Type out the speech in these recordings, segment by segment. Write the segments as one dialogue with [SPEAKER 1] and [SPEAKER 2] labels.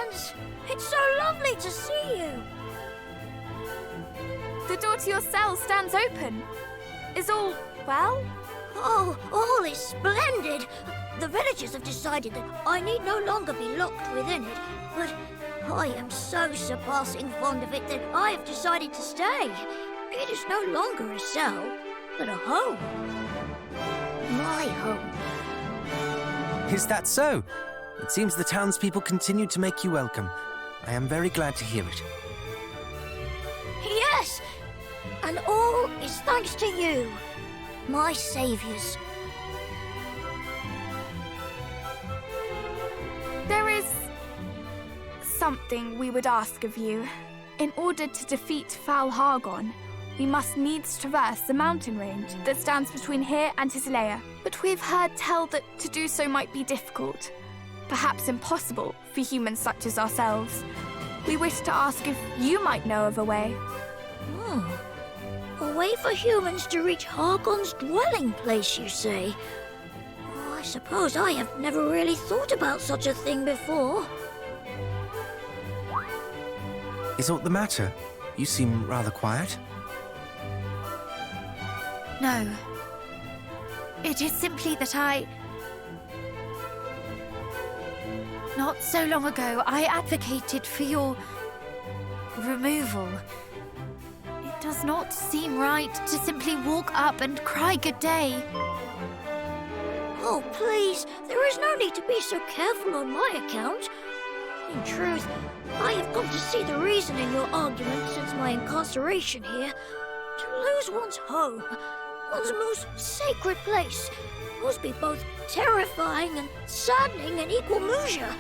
[SPEAKER 1] friends! It's so lovely to see you!
[SPEAKER 2] The door to your cell stands open. Is all well?
[SPEAKER 1] Oh, all is splendid! The villagers have decided that I need no longer be locked within it, but I am so surpassing fond of it that I have decided to stay. It is no longer a cell, but a home. My home.
[SPEAKER 3] Is that so? It seems the townspeople continue to make you welcome. I am very glad to hear it.
[SPEAKER 1] Yes! And all is thanks to you, my saviors.
[SPEAKER 2] There is something we would ask of you. In order to defeat foul Hargon, we must needs traverse the mountain range that stands between here and Tislea. But we've heard tell that to do so might be difficult, perhaps impossible for humans such as ourselves. We wish to ask if you might know of a way.
[SPEAKER 1] A way for humans to reach Hargon's dwelling place, you say? Oh, I suppose I have never really thought about such a thing before.
[SPEAKER 3] Is aught the matter? You seem rather quiet.
[SPEAKER 4] No. It is simply that not so long ago, I advocated for your removal. It does not seem right to simply walk up and cry good day.
[SPEAKER 1] Oh, please, there is no need to be so careful on my account. In truth, I have come to see the reason in your argument since my incarceration here. To lose one's home, one's most sacred place, must be both terrifying and saddening in equal measure.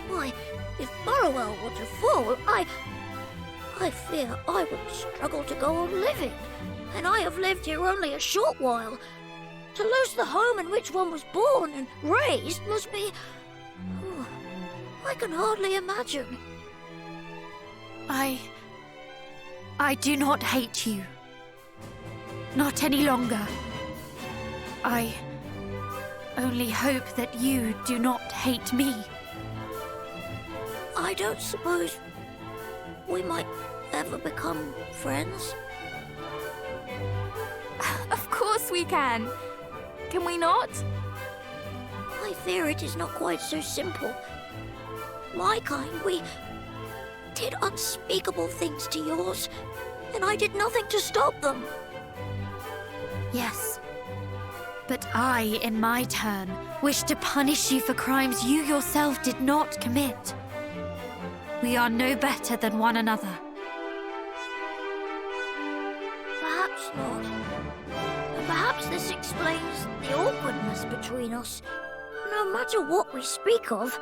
[SPEAKER 1] Why, if Burrowell were to fall, I fear I would struggle to go on living, and I have lived here only a short while. To lose the home in which one was born and raised must be... Oh, I can hardly imagine.
[SPEAKER 4] I do not hate you. Not any longer. I only hope that you do not hate me.
[SPEAKER 1] I don't suppose we might ever become friends?
[SPEAKER 2] Of course we can. Can we not?
[SPEAKER 1] I fear it is not quite so simple. My kind, we did unspeakable things to yours, and I did nothing to stop them.
[SPEAKER 4] Yes. But I, in my turn, wish to punish you for crimes you yourself did not commit. We are no better than one another.
[SPEAKER 1] Perhaps not. And perhaps this explains the awkwardness between us. No matter what we speak of,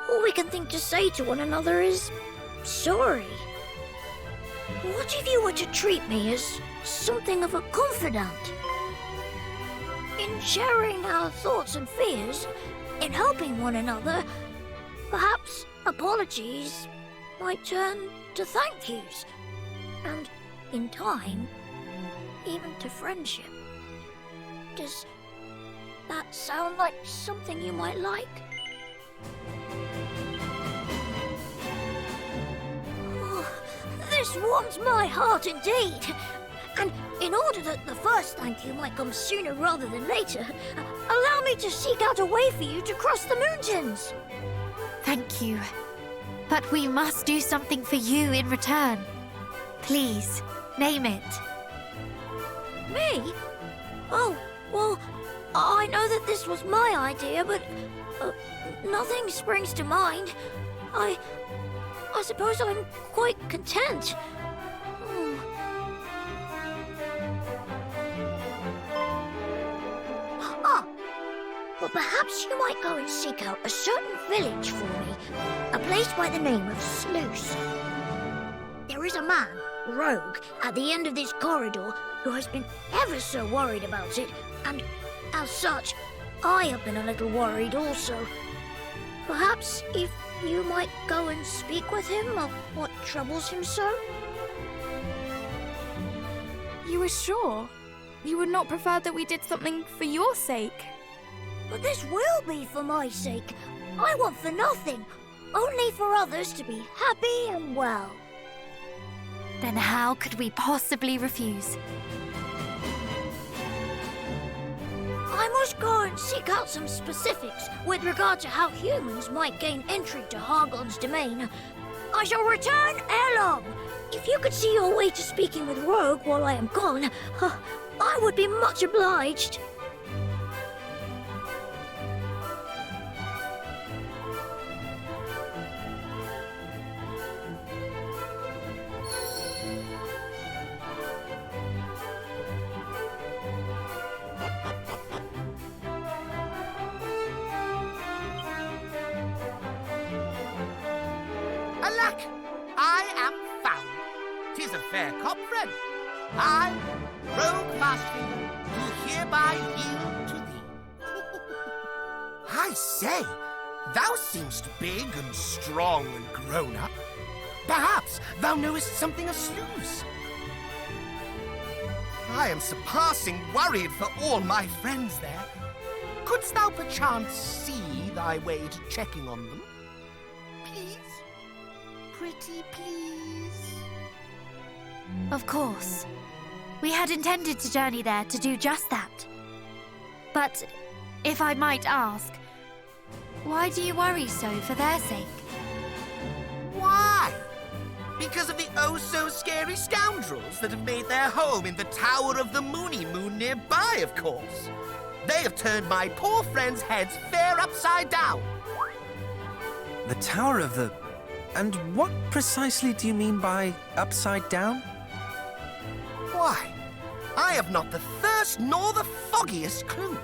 [SPEAKER 1] all we can think to say to one another is sorry. What if you were to treat me as something of a confidant? In sharing our thoughts and fears, in helping one another, perhaps apologies might turn to thank yous, and in time, even to friendship. Does that sound like something you might like? Oh, this warms my heart indeed. And in order that the first thank you might come sooner rather than later, allow me to seek out a way for you to cross the mountains.
[SPEAKER 4] Thank you. But we must do something for you in return. Please, name it.
[SPEAKER 1] Me? Oh, well, I know that this was my idea, but nothing springs to mind. I suppose I'm quite content. But perhaps you might go and seek out a certain village for me, a place by the name of Slewse. There is a man, Rogue, at the end of this corridor who has been ever so worried about it, and as such, I have been a little worried also. Perhaps if you might go and speak with him of what troubles him so?
[SPEAKER 2] You are sure? You would not prefer that we did something for your sake?
[SPEAKER 1] But this will be for my sake. I want for nothing. only for others to be happy and well.
[SPEAKER 4] Then how could we possibly refuse?
[SPEAKER 1] I must go and seek out some specifics with regard to how humans might gain entry to Hargon's domain. I shall return ere long. If you could see your way to speaking with Rogue while I am gone, I would be much obliged.
[SPEAKER 5] Alack, I am found. 'Tis a fair cop, friend. I, Rogue Pathfinding, do hereby yield to thee. I say, thou seemst big and strong and grown up. Perhaps thou knowest something of Slewse. I am surpassing worried for all my friends there. Couldst thou perchance see thy way to checking on them? Please? Pretty please?
[SPEAKER 4] Of course. We had intended to journey there to do just that. But, if I might ask, why do you worry so for their sake?
[SPEAKER 5] Why? Because of the oh-so-scary scoundrels that have made their home in the Tower of the Moony Moon nearby, of course. They have turned my poor friends' heads fair upside down.
[SPEAKER 3] The Tower of the... And what precisely do you mean by upside down?
[SPEAKER 5] Why, I have not the first nor the foggiest clue.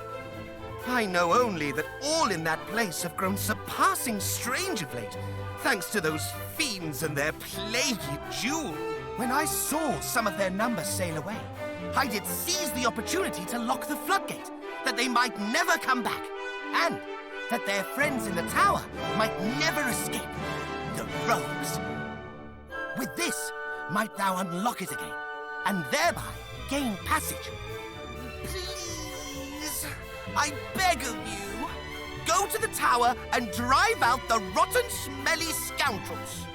[SPEAKER 5] I know only that all in that place have grown surpassing strange of late, thanks to those fiends and their plaguey jewel. When I saw some of their numbers sail away, I did seize the opportunity to lock the floodgate, that they might never come back, and that their friends in the tower might never escape. The rogues. With this, might thou unlock it again, and thereby gain passage. Please, I beg of you, go to the tower and drive out the rotten, smelly scoundrels.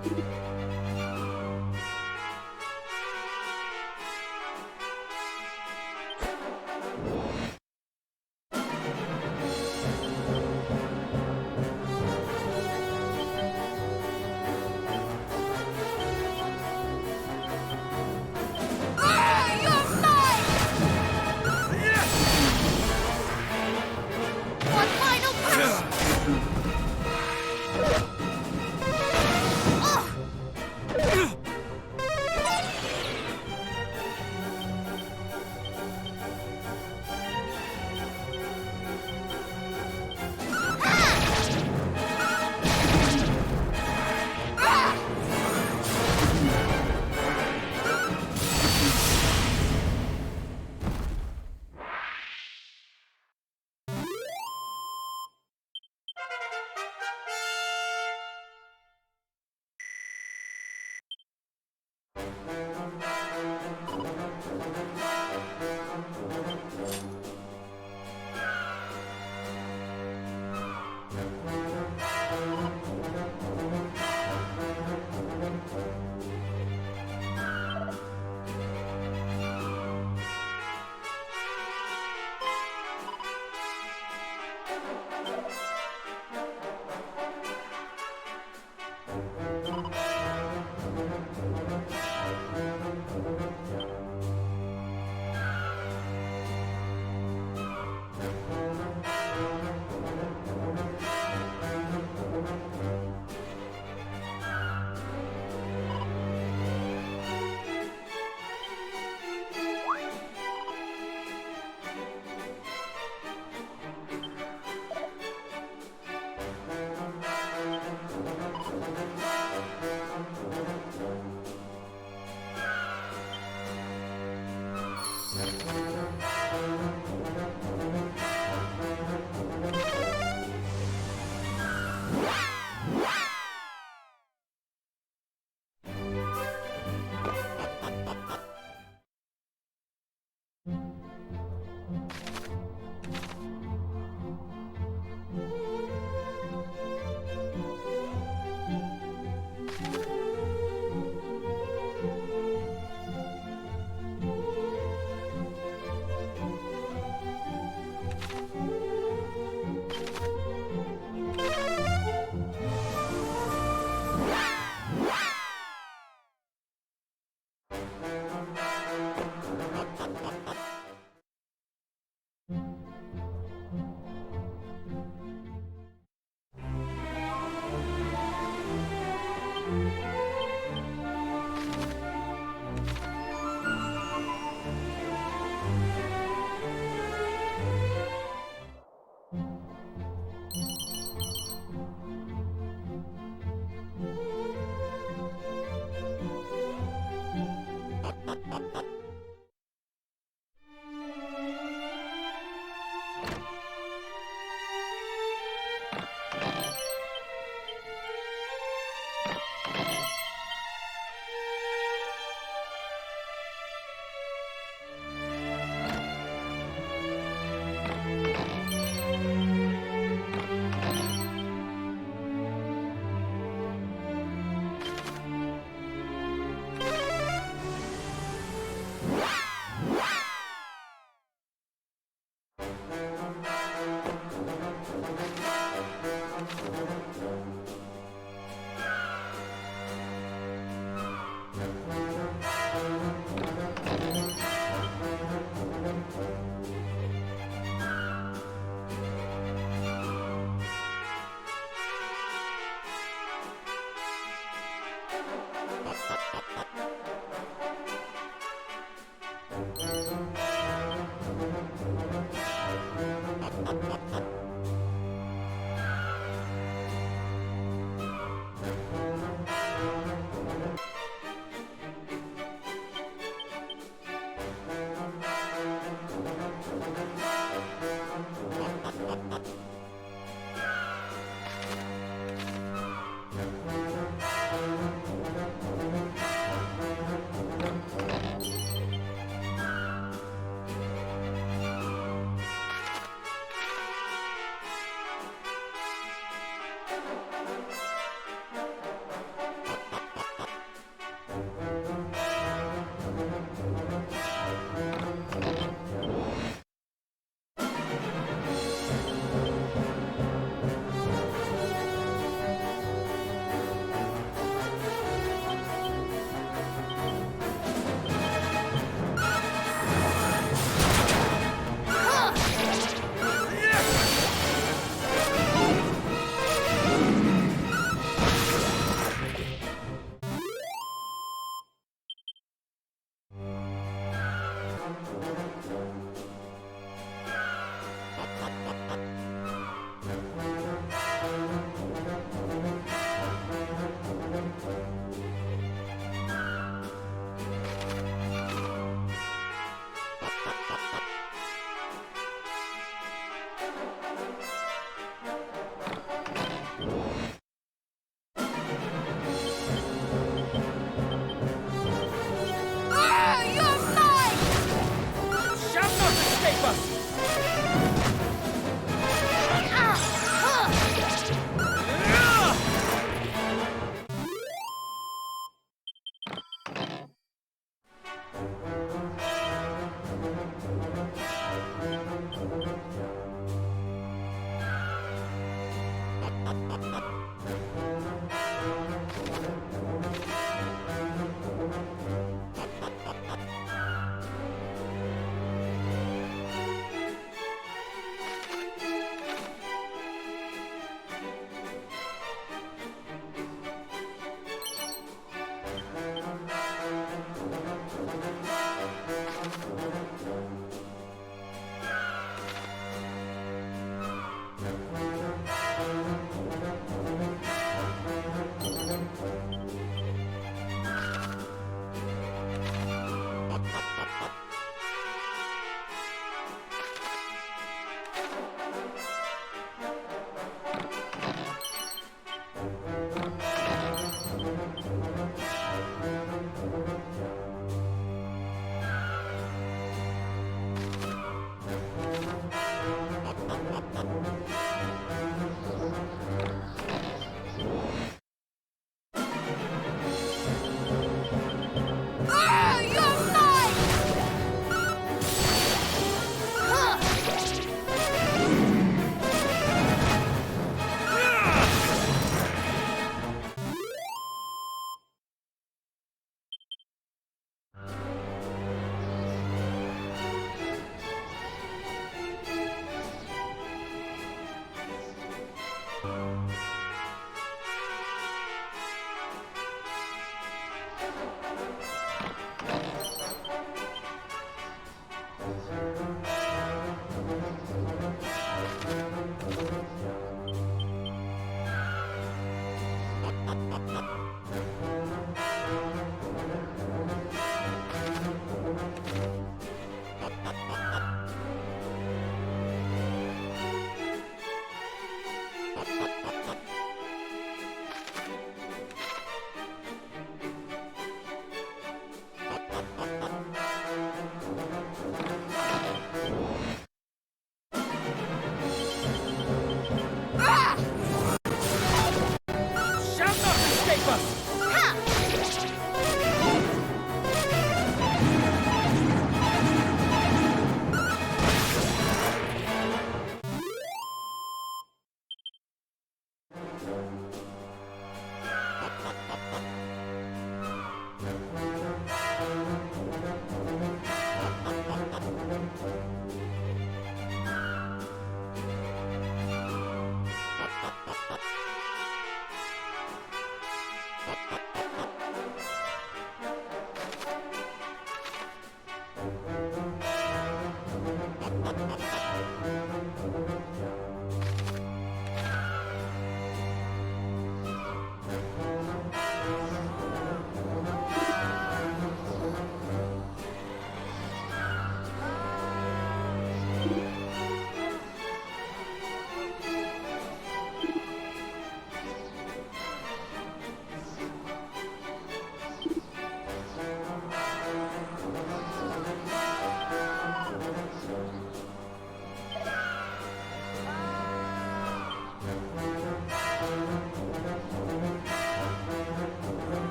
[SPEAKER 4] One final push! Oh!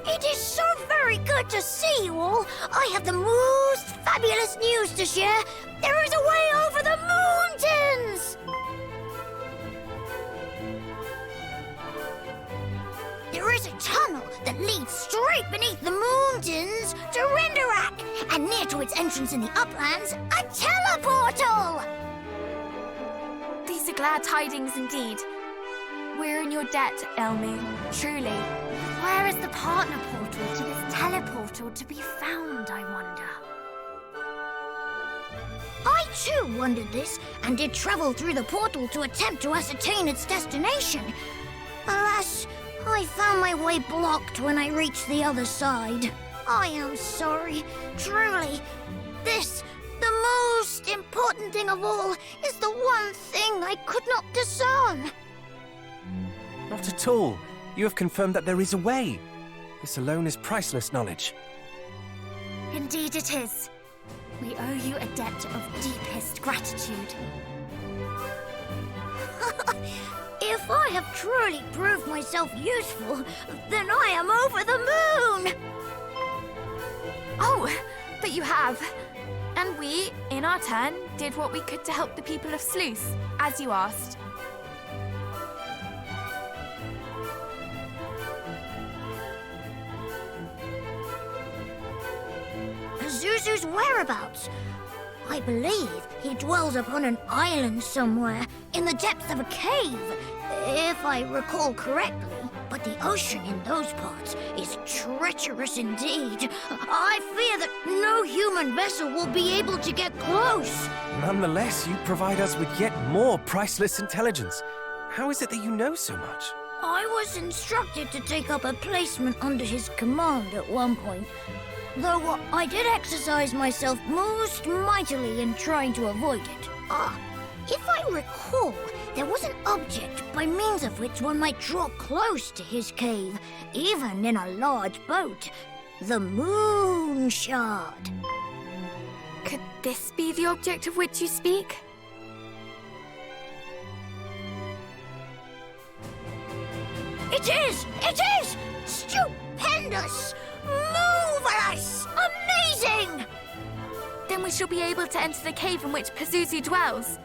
[SPEAKER 1] It is so very good to see you all. I have the most fabulous news to share. There is a way over the mountains! There is a tunnel that leads straight beneath the mountains to Renderak, and near to its entrance in the uplands, a teleportal!
[SPEAKER 2] These are glad tidings indeed. We're in your debt, Elmi, truly.
[SPEAKER 4] Where is the partner portal to this teleportal to be found, I wonder?
[SPEAKER 1] I too wondered this, and did travel through the portal to attempt to ascertain its destination. Alas, I found my way blocked when I reached the other side. I am sorry, truly. This, the most important thing of all, is the one thing I could not discern.
[SPEAKER 3] Not at all. You have confirmed that there is a way. This alone is priceless knowledge.
[SPEAKER 4] Indeed it is. We owe you a debt of deepest gratitude.
[SPEAKER 1] If I have truly proved myself useful, then I am over the moon!
[SPEAKER 2] Oh, but you have. And we, in our turn, did what we could to help the people of Slewse, as you asked.
[SPEAKER 1] Zuzu's whereabouts? I believe he dwells upon an island somewhere, in the depths of a cave, if I recall correctly. But the ocean in those parts is treacherous indeed. I fear that no human vessel will be able to get close.
[SPEAKER 3] Nonetheless, you provide us with yet more priceless intelligence. How is it that you know so much?
[SPEAKER 1] I was instructed to take up a placement under his command at one point, though I did exercise myself most mightily in trying to avoid it. If I recall, there was an object by means of which one might draw close to his cave, even in a large boat. The Moon Shard.
[SPEAKER 2] Could this be the object of which you speak?
[SPEAKER 1] It is! It is! Stupendous! Marvelous! Amazing!
[SPEAKER 2] Then we shall be able to enter the cave in which Pazuzu dwells.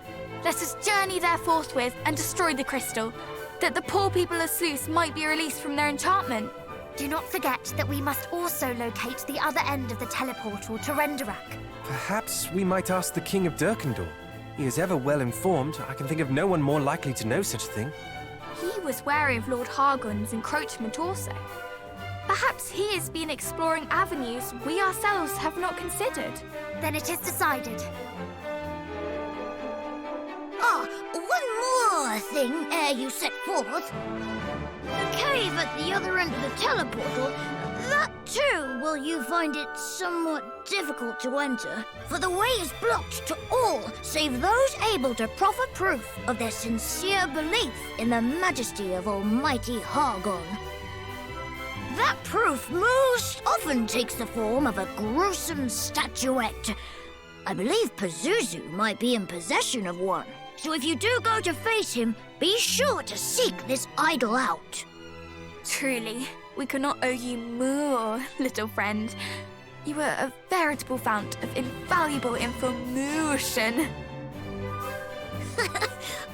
[SPEAKER 2] Let us journey there forthwith and destroy the crystal, that the poor people of Slewse might be released from their enchantment.
[SPEAKER 4] Do not forget that we must also locate the other end of the teleportal to Renderak.
[SPEAKER 3] Perhaps we might ask the King of Durkendor. He is ever well informed. I can think of no one more likely to know such a thing.
[SPEAKER 2] He was wary of Lord Hargon's encroachment also. Perhaps he has been exploring avenues we ourselves have not considered.
[SPEAKER 4] Then it is decided.
[SPEAKER 1] One more thing ere you set forth. The cave at the other end of the teleportal, that too will you find it somewhat difficult to enter, for the way is blocked to all save those able to proffer proof of their sincere belief in the majesty of Almighty Hargon. That proof most often takes the form of a gruesome statuette. I believe Pazuzu might be in possession of one. So if you do go to face him, be sure to seek this idol out.
[SPEAKER 2] Truly, we could not owe you more, little friend. You were a veritable fount of invaluable information.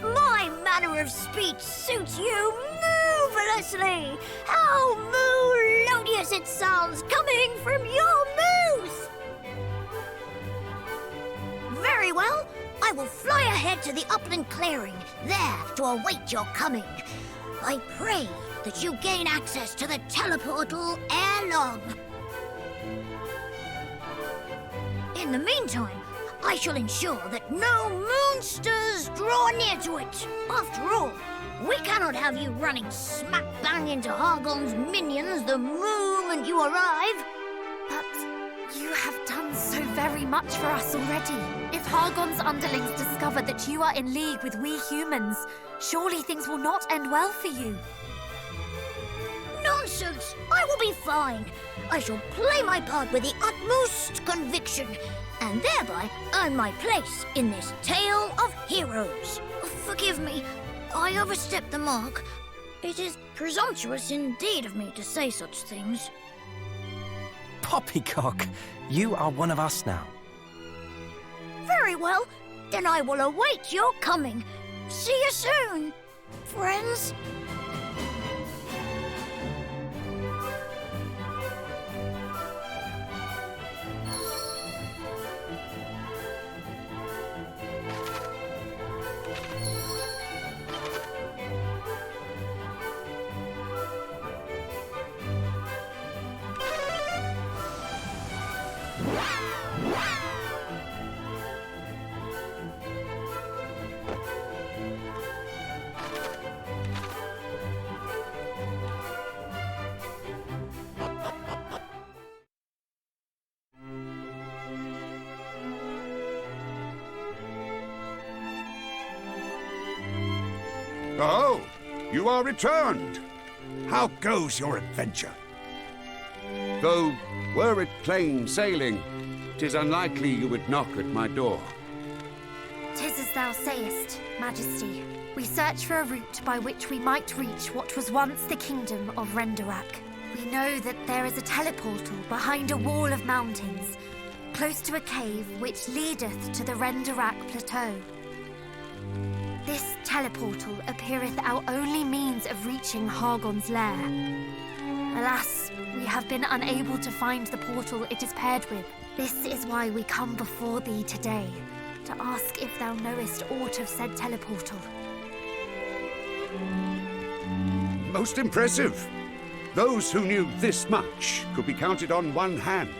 [SPEAKER 1] My manner of speech suits you marvelously. How melodious it sounds coming from your mouth! Very well. I will fly ahead to the upland clearing, there to await your coming. I pray that you gain access to the teleportal ere long. In the meantime, I shall ensure that no moonsters draw near to it. After all, we cannot have you running smack bang into Hargon's minions the moment you arrive.
[SPEAKER 4] But you have done so very much for us already. If Hargon's underlings discover that you are in league with we humans, surely things will not end well for you.
[SPEAKER 1] Nonsense! I will be fine. I shall play my part with the utmost conviction, and thereby earn my place in this tale of heroes. Forgive me, I overstepped the mark. It is presumptuous indeed of me to say such things.
[SPEAKER 3] Poppycock, you are one of us now.
[SPEAKER 1] Very well, then I will await your coming. See you soon, friends.
[SPEAKER 6] Oh, you are returned. How goes your adventure? Though, were it plain sailing, 'tis unlikely you would knock at my door.
[SPEAKER 4] 'Tis as thou sayest, Majesty. We search for a route by which we might reach what was once the kingdom of Renderak. We know that there is a teleportal behind a wall of mountains, close to a cave which leadeth to the Renderak plateau. This teleportal appeareth our only means of reaching Hargon's lair. Alas, we have been unable to find the portal it is paired with. This is why we come before thee today, to ask if thou knowest aught of said teleportal.
[SPEAKER 6] Most impressive. Those who knew this much could be counted on one hand.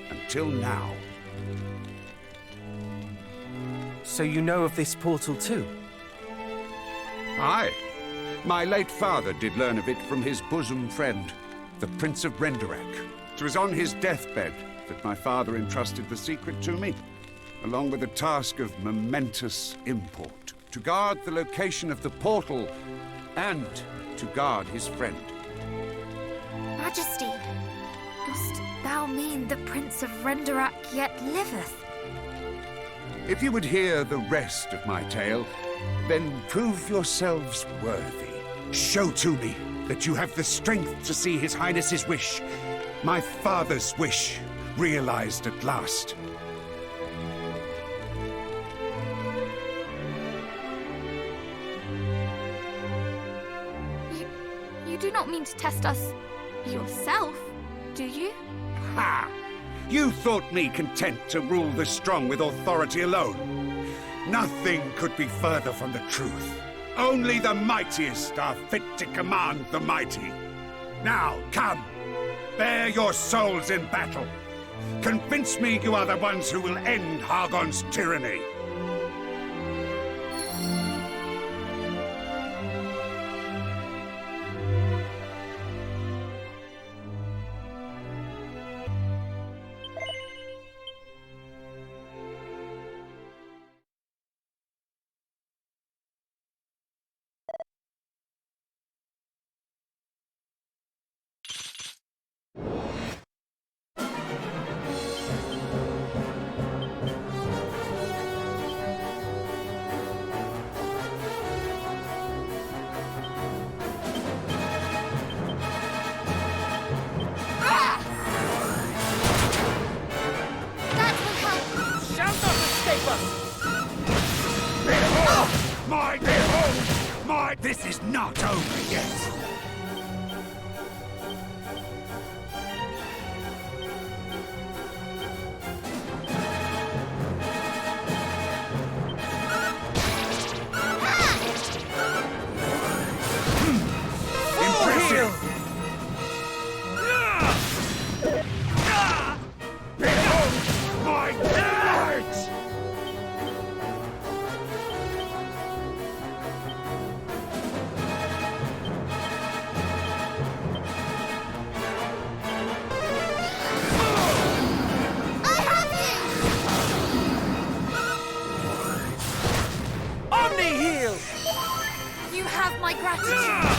[SPEAKER 6] Until now.
[SPEAKER 3] So you know of this portal too?
[SPEAKER 6] Aye. My late father did learn of it from his bosom friend, the Prince of Renderak. It was on his deathbed that my father entrusted the secret to me, along with a task of momentous import to guard the location of the portal and to guard his friend.
[SPEAKER 4] Majesty, dost thou mean the Prince of Renderak yet liveth?
[SPEAKER 6] If you would hear the rest of my tale, then prove yourselves worthy. Show to me that you have the strength to see His Highness's wish, my father's wish, realized at last.
[SPEAKER 2] You do not mean to test us yourself, do you?
[SPEAKER 6] Ha! You thought me content to rule the strong with authority alone. Nothing could be further from the truth. Only the mightiest are fit to command the mighty. Now, come! Bare your souls in battle. Convince me you are the ones who will end Hargon's tyranny. This is not over yet. Impressive. Behold my might!
[SPEAKER 4] You have my gratitude.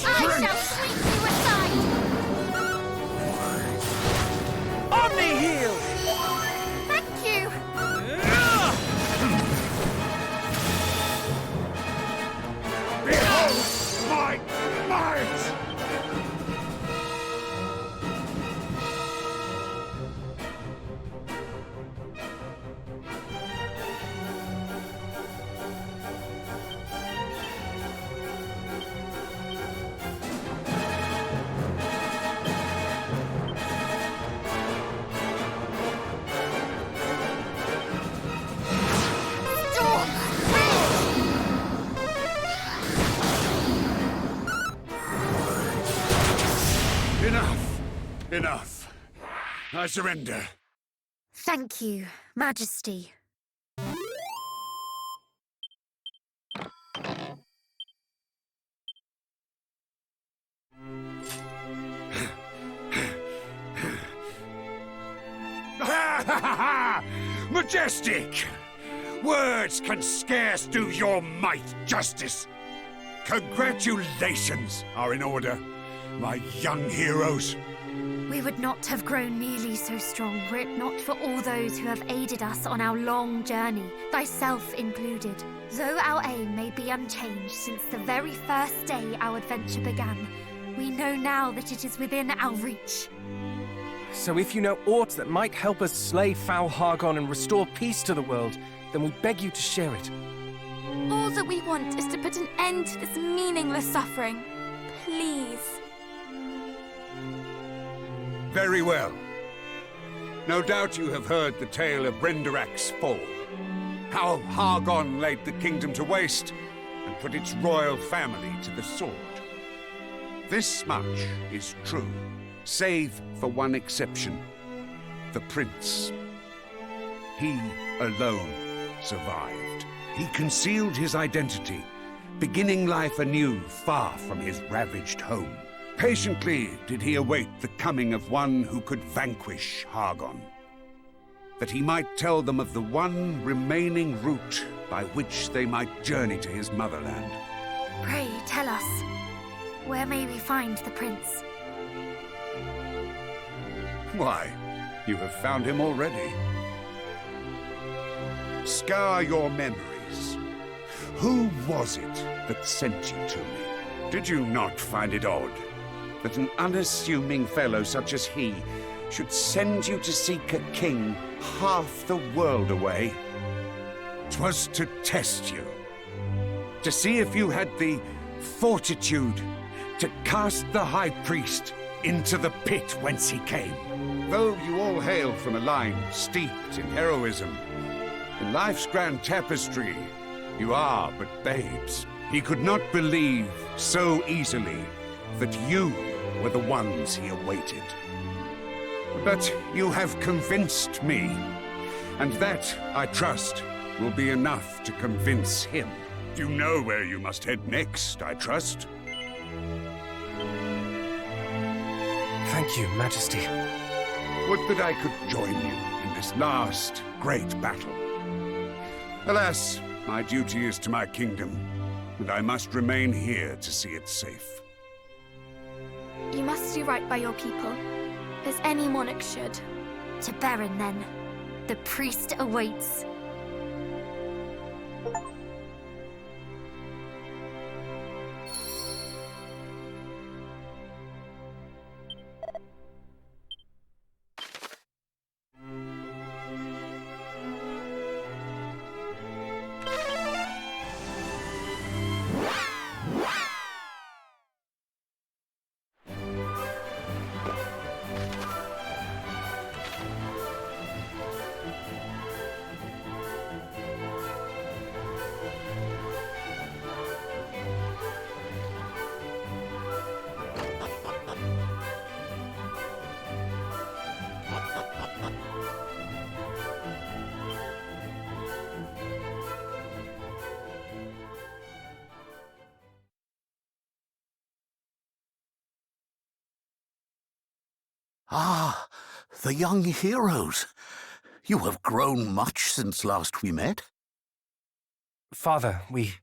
[SPEAKER 4] I shall sweep you aside.
[SPEAKER 3] Omni heal!
[SPEAKER 4] Thank you.
[SPEAKER 6] Behold my might! Enough. I surrender.
[SPEAKER 4] Thank you, Majesty.
[SPEAKER 6] Majestic! Words can scarce do your might justice. Congratulations are in order, my young heroes.
[SPEAKER 4] We would not have grown nearly so strong were it not for all those who have aided us on our long journey, thyself included. Though our aim may be unchanged since the very first day our adventure began, we know now that it is within our reach.
[SPEAKER 3] So if you know aught that might help us slay foul Hargon and restore peace to the world, then we beg you to share it.
[SPEAKER 2] All that we want is to put an end to this meaningless suffering. Please.
[SPEAKER 6] Very well. No doubt you have heard the tale of Renderak's fall. How Hargon laid the kingdom to waste and put its royal family to the sword. This much is true, save for one exception. The prince. he alone survived. He concealed his identity, beginning life anew far from his ravaged home. Patiently did he await the coming of one who could vanquish Hargon, that he might tell them of the one remaining route by which they might journey to his motherland.
[SPEAKER 4] Pray tell us, where may we find the prince?
[SPEAKER 6] Why, you have found him already. Scour your memories. Who was it that sent you to me? Did you not find it odd that an unassuming fellow such as he should send you to seek a king half the world away? 'Twas to test you, to see if you had the fortitude to cast the High Priest into the pit whence he came. Though you all hail from a line steeped in heroism, in life's grand tapestry, you are but babes. He could not believe so easily that you were the ones he awaited. But you have convinced me, and that, I trust, will be enough to convince him. You know where you must head next, I trust.
[SPEAKER 3] Thank you, Majesty.
[SPEAKER 6] Would that I could join you in this last great battle. Alas, my duty is to my kingdom, and I must remain here to see it safe.
[SPEAKER 2] You must do right by your people, as any monarch should.
[SPEAKER 4] To Baron, then. The priest awaits.
[SPEAKER 7] Ah, the young heroes. You have grown much since last we met.
[SPEAKER 3] Father, we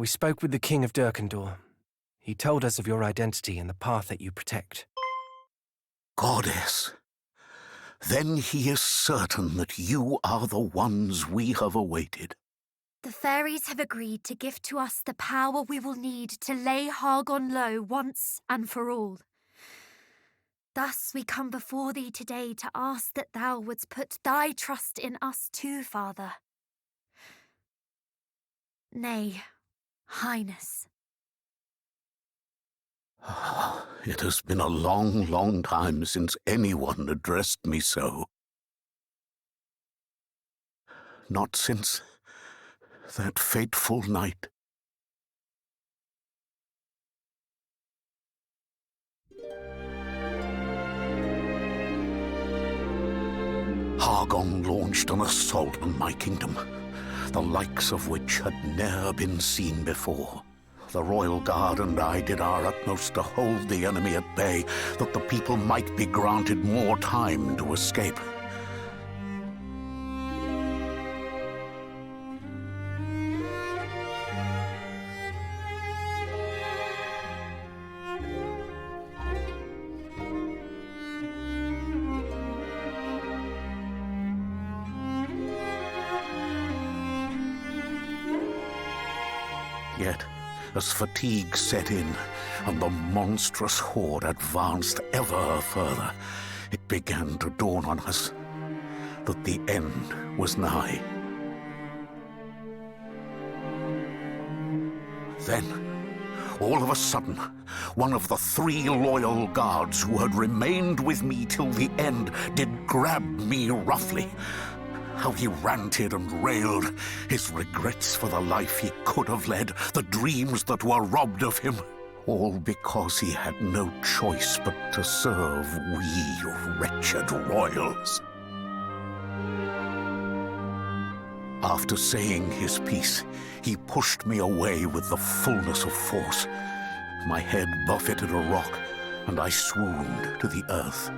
[SPEAKER 3] spoke with the King of Durkendor. He told us of your identity and the path that you protect.
[SPEAKER 7] Goddess. Then he is certain that you are the ones we have awaited.
[SPEAKER 4] The fairies have agreed to give to us the power we will need to lay Hargon low once and for all. Thus we come before thee today to ask that thou wouldst put thy trust in us too, Father. Nay, Highness.
[SPEAKER 7] It has been a long, long time since anyone addressed me so. Not since that fateful night. Hargon launched an assault on my kingdom, the likes of which had ne'er been seen before. The Royal Guard and I did our utmost to hold the enemy at bay, that the people might be granted more time to escape. Yet, as fatigue set in, and the monstrous horde advanced ever further, it began to dawn on us that the end was nigh. Then, all of a sudden, one of the 3 loyal guards who had remained with me till the end did grab me roughly. How he ranted and railed, his regrets for the life he could have led, the dreams that were robbed of him, all because he had no choice but to serve we wretched royals. After saying his piece, he pushed me away with the fullness of force. My head buffeted a rock, and I swooned to the earth.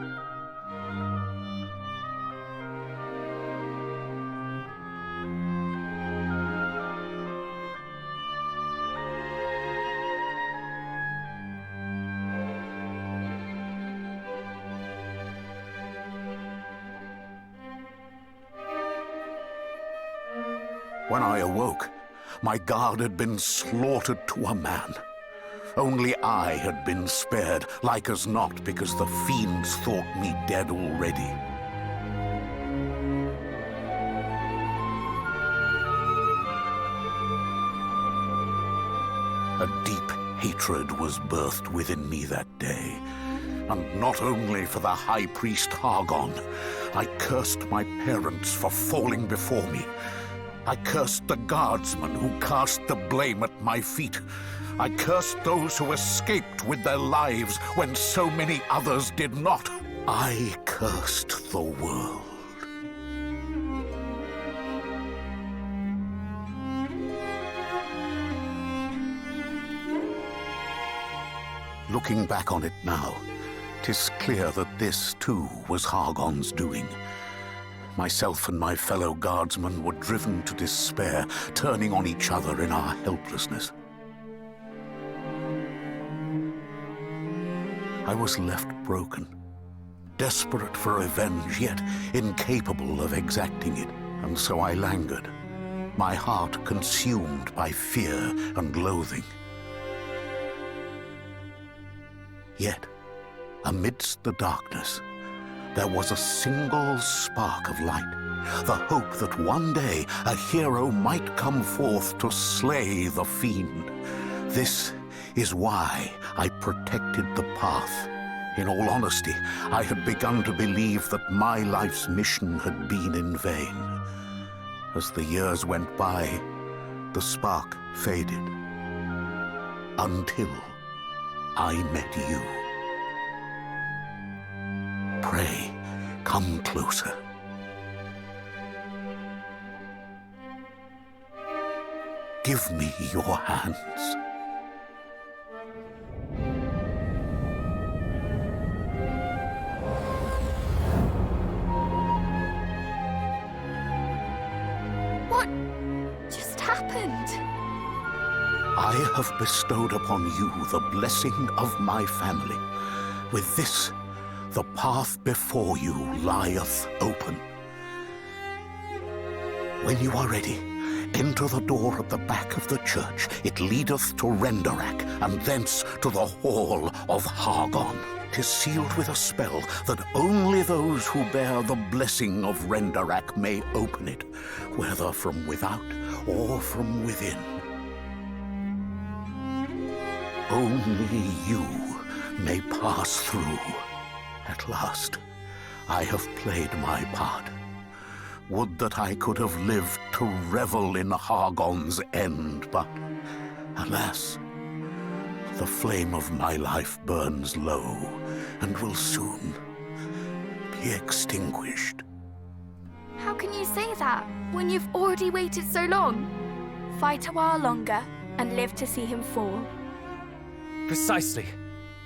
[SPEAKER 7] When I awoke, my guard had been slaughtered to a man. Only I had been spared, like as not, because the fiends thought me dead already. A deep hatred was birthed within me that day. And not only for the High Priest Hargon, I cursed my parents for falling before me. I cursed the guardsmen who cast the blame at my feet. I cursed those who escaped with their lives when so many others did not. I cursed the world. Looking back on it now, 'tis clear that this, too, was Hargon's doing. Myself and my fellow guardsmen were driven to despair, turning on each other in our helplessness. I was left broken, desperate for revenge, yet incapable of exacting it, and so I languored, my heart consumed by fear and loathing. Yet, amidst the darkness, there was a single spark of light, the hope that one day a hero might come forth to slay the fiend. This is why I protected the path. In all honesty, I had begun to believe that my life's mission had been in vain. As the years went by, the spark faded. Until I met you. Pray, come closer. Give me your hands.
[SPEAKER 2] What just happened?
[SPEAKER 7] I have bestowed upon you the blessing of my family. With this, the path before you lieth open. When you are ready, enter the door at the back of the church. It leadeth to Renderak, and thence to the hall of Hargon. 'Tis sealed with a spell that only those who bear the blessing of Renderak may open it, whether from without or from within. Only you may pass through. At last, I have played my part. Would that I could have lived to revel in Hargon's end, but alas, the flame of my life burns low and will soon be extinguished.
[SPEAKER 2] How can you say that when you've already waited so long? Fight a while longer and live to see him fall.
[SPEAKER 3] Precisely.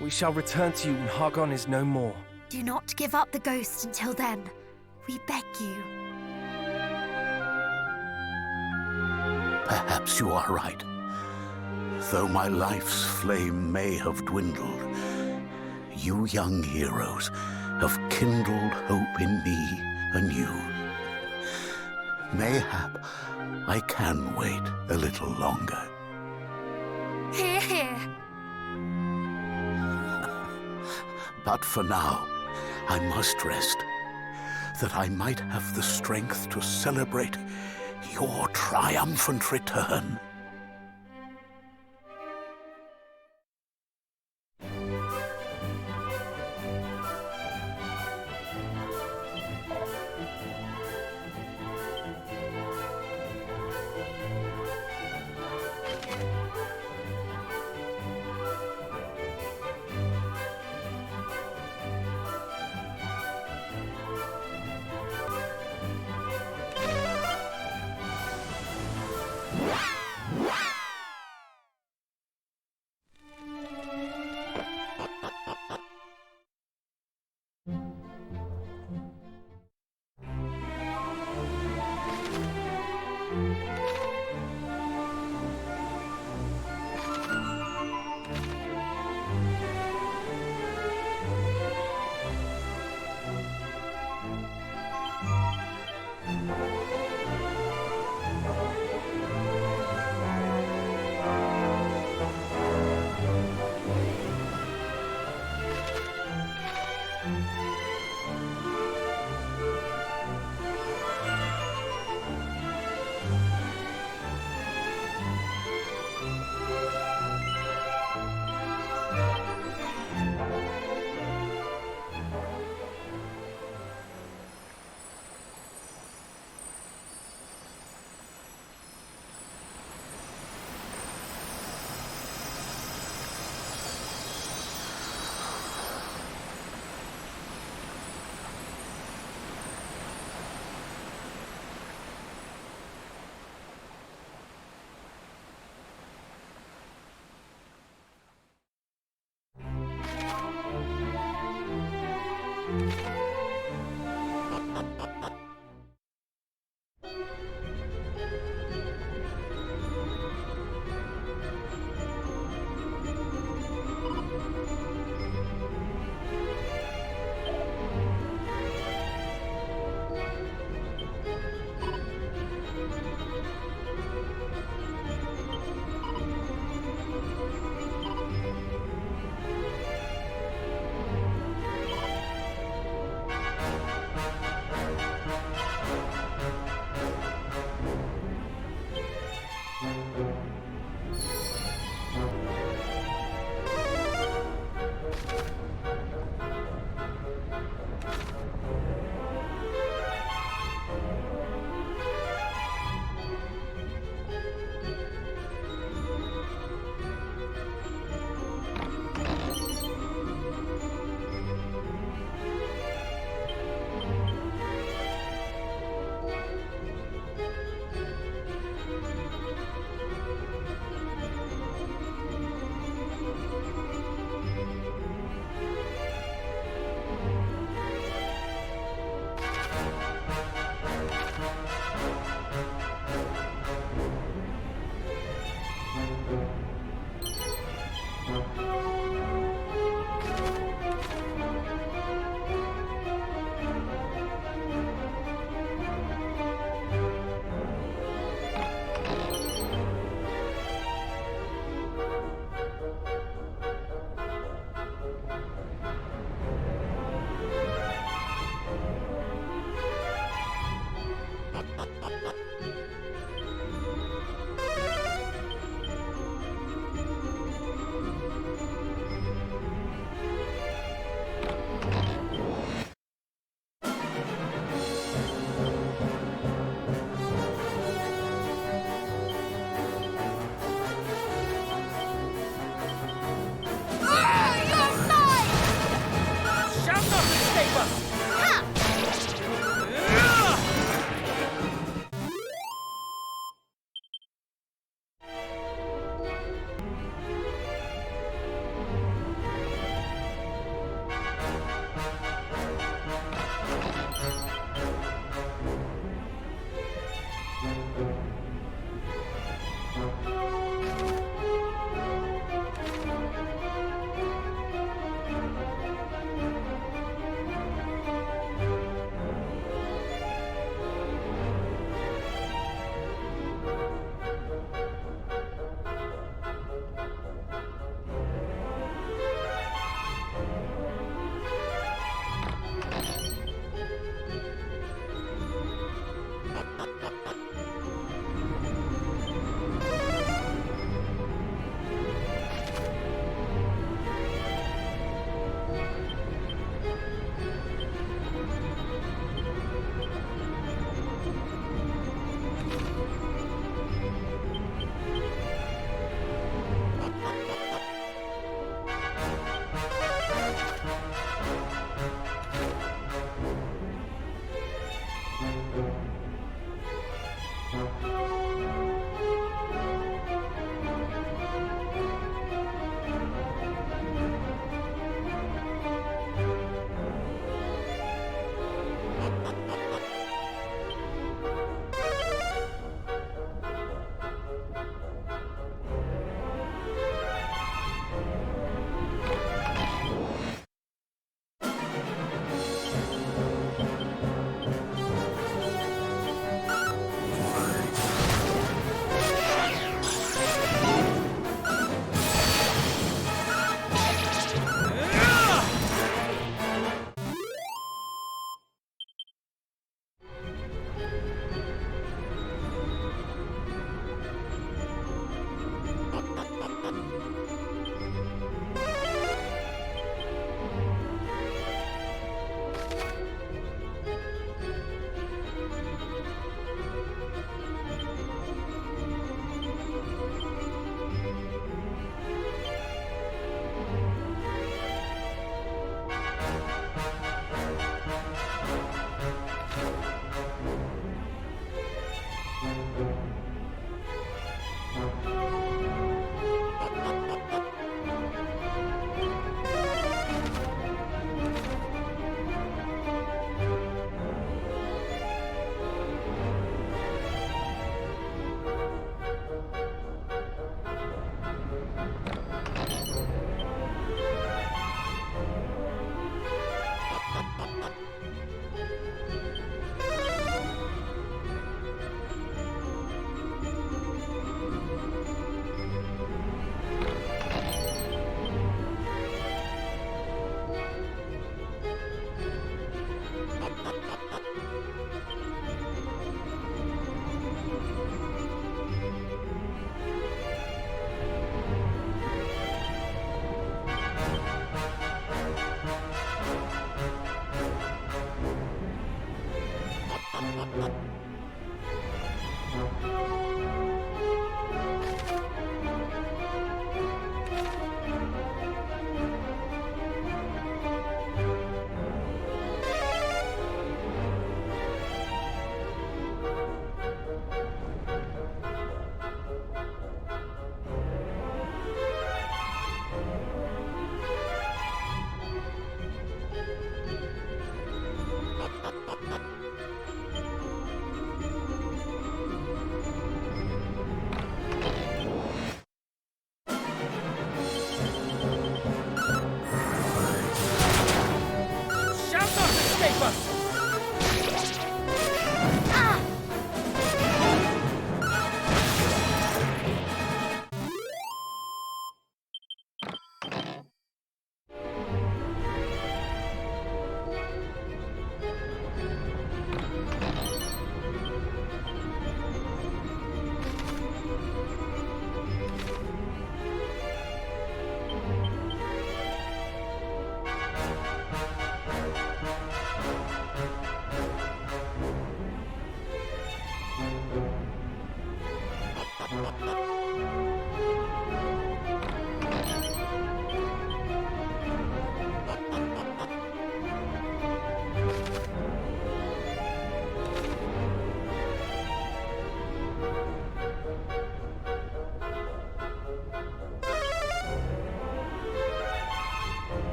[SPEAKER 3] We shall return to you when Hargon is no more.
[SPEAKER 4] Do not give up the ghost until then. We beg you.
[SPEAKER 7] Perhaps you are right. Though my life's flame may have dwindled, you young heroes have kindled hope in me anew. Mayhap I can wait a little longer.
[SPEAKER 2] Hear, hear.
[SPEAKER 7] But for now, I must rest, that I might have the strength to celebrate your triumphant return.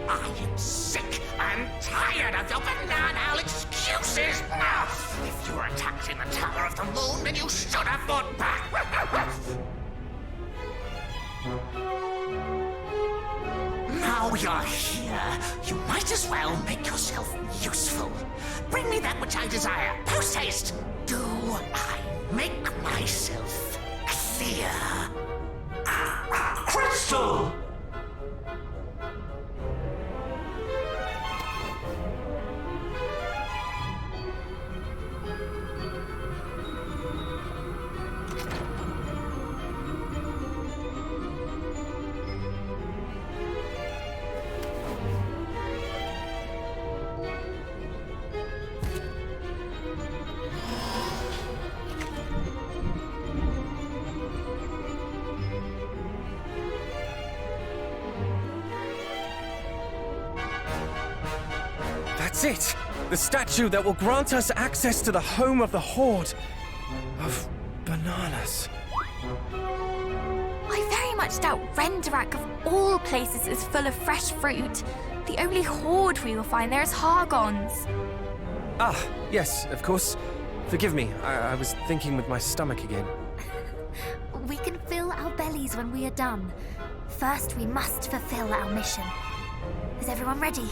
[SPEAKER 7] I am sick and tired of your banal excuses! Now, if you were attacked in the Tower of the Moon, then you should have fought back! Now you're here, you might as well make yourself useful. Bring me that which I desire, post haste! Do I make myself clear? Crystal!
[SPEAKER 3] That's it! The statue that will grant us access to the home of the Horde of bananas.
[SPEAKER 2] I very much doubt Renderak of all places is full of fresh fruit. The only horde we will find there is Hargon's.
[SPEAKER 3] Ah, yes, of course. Forgive me, I was thinking with my stomach again.
[SPEAKER 4] We can fill our bellies when we are done. First, we must fulfill our mission. Is everyone ready?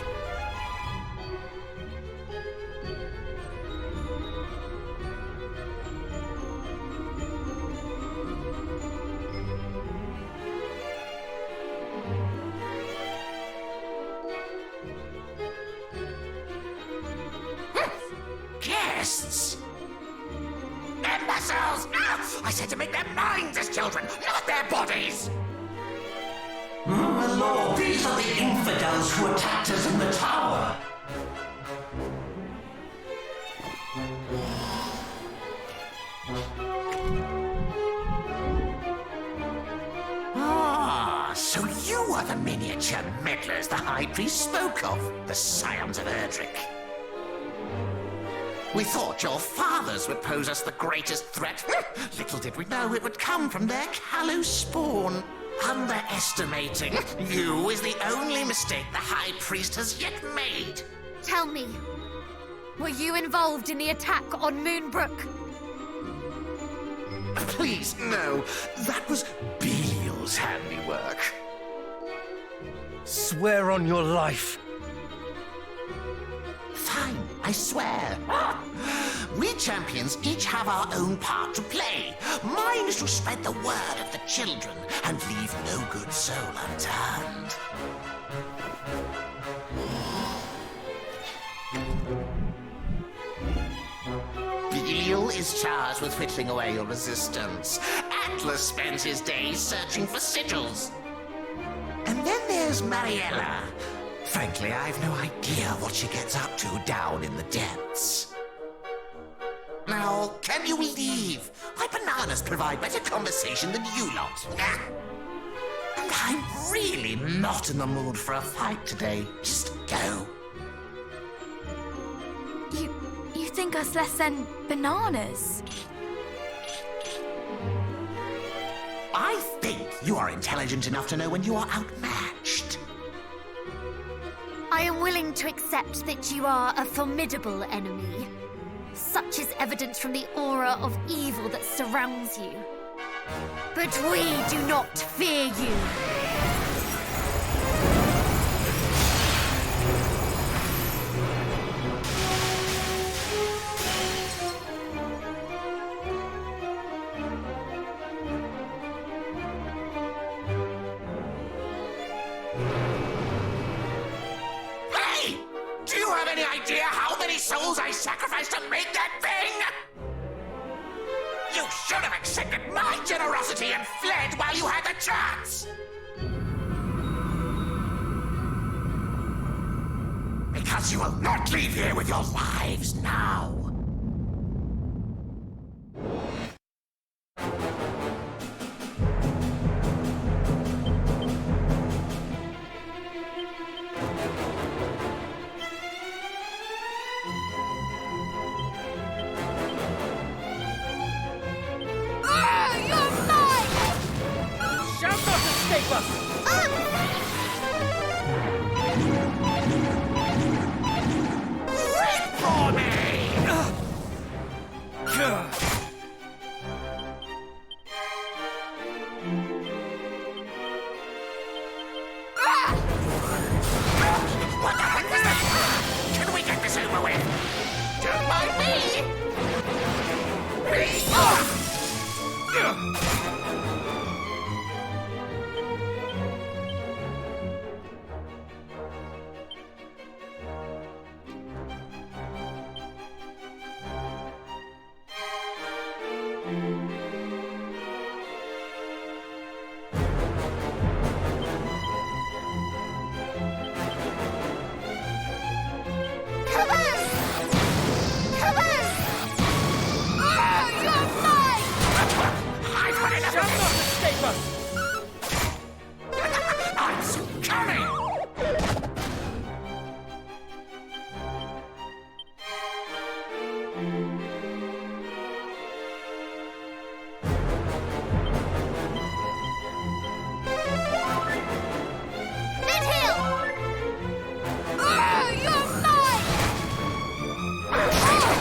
[SPEAKER 7] guests. Imbeciles! I said to make their minds as children, not their bodies!
[SPEAKER 8] My lord, these are the infidels who attacked us in the tower.
[SPEAKER 7] Ah, so you are the miniature meddlers the High Priest spoke of, the scions of Erdrick. We thought your fathers would pose us the greatest threat. Little did we know it would come from their callow spawn. Underestimating you is the only mistake the High Priest has yet made.
[SPEAKER 4] Tell me, were you involved in the attack on Moonbrook?
[SPEAKER 7] Please, no. That was Belial's handiwork.
[SPEAKER 3] Swear on your life.
[SPEAKER 7] Fine, I swear. We champions each have our own part to play. Mine is to spread the word of the children and leave no good soul unturned. Belial is charged with whittling away your resistance. Atlas spends his days searching for sigils. And then there's Mariella. Frankly, I've no idea what she gets up to down in the depths. Now, can you leave? My bananas provide better conversation than you lot. And I'm really not in the mood for a fight today. Just go.
[SPEAKER 2] You think us less than bananas?
[SPEAKER 7] I think you are intelligent enough to know when you are outmatched.
[SPEAKER 4] I am willing to accept that you are a formidable enemy. Such is evidence from the aura of evil that surrounds you. But we do not fear you.
[SPEAKER 7] Hey! Do you have any idea how many souls I sacrificed to make that thing? You should have accepted my generosity and fled while you had the chance! Because you will not leave here with your lives now. What the heck was that? Can we get this over with? Don't mind me! Please! I'm so coming!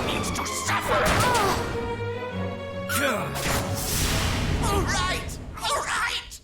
[SPEAKER 7] Needs to suffer! All right! All right!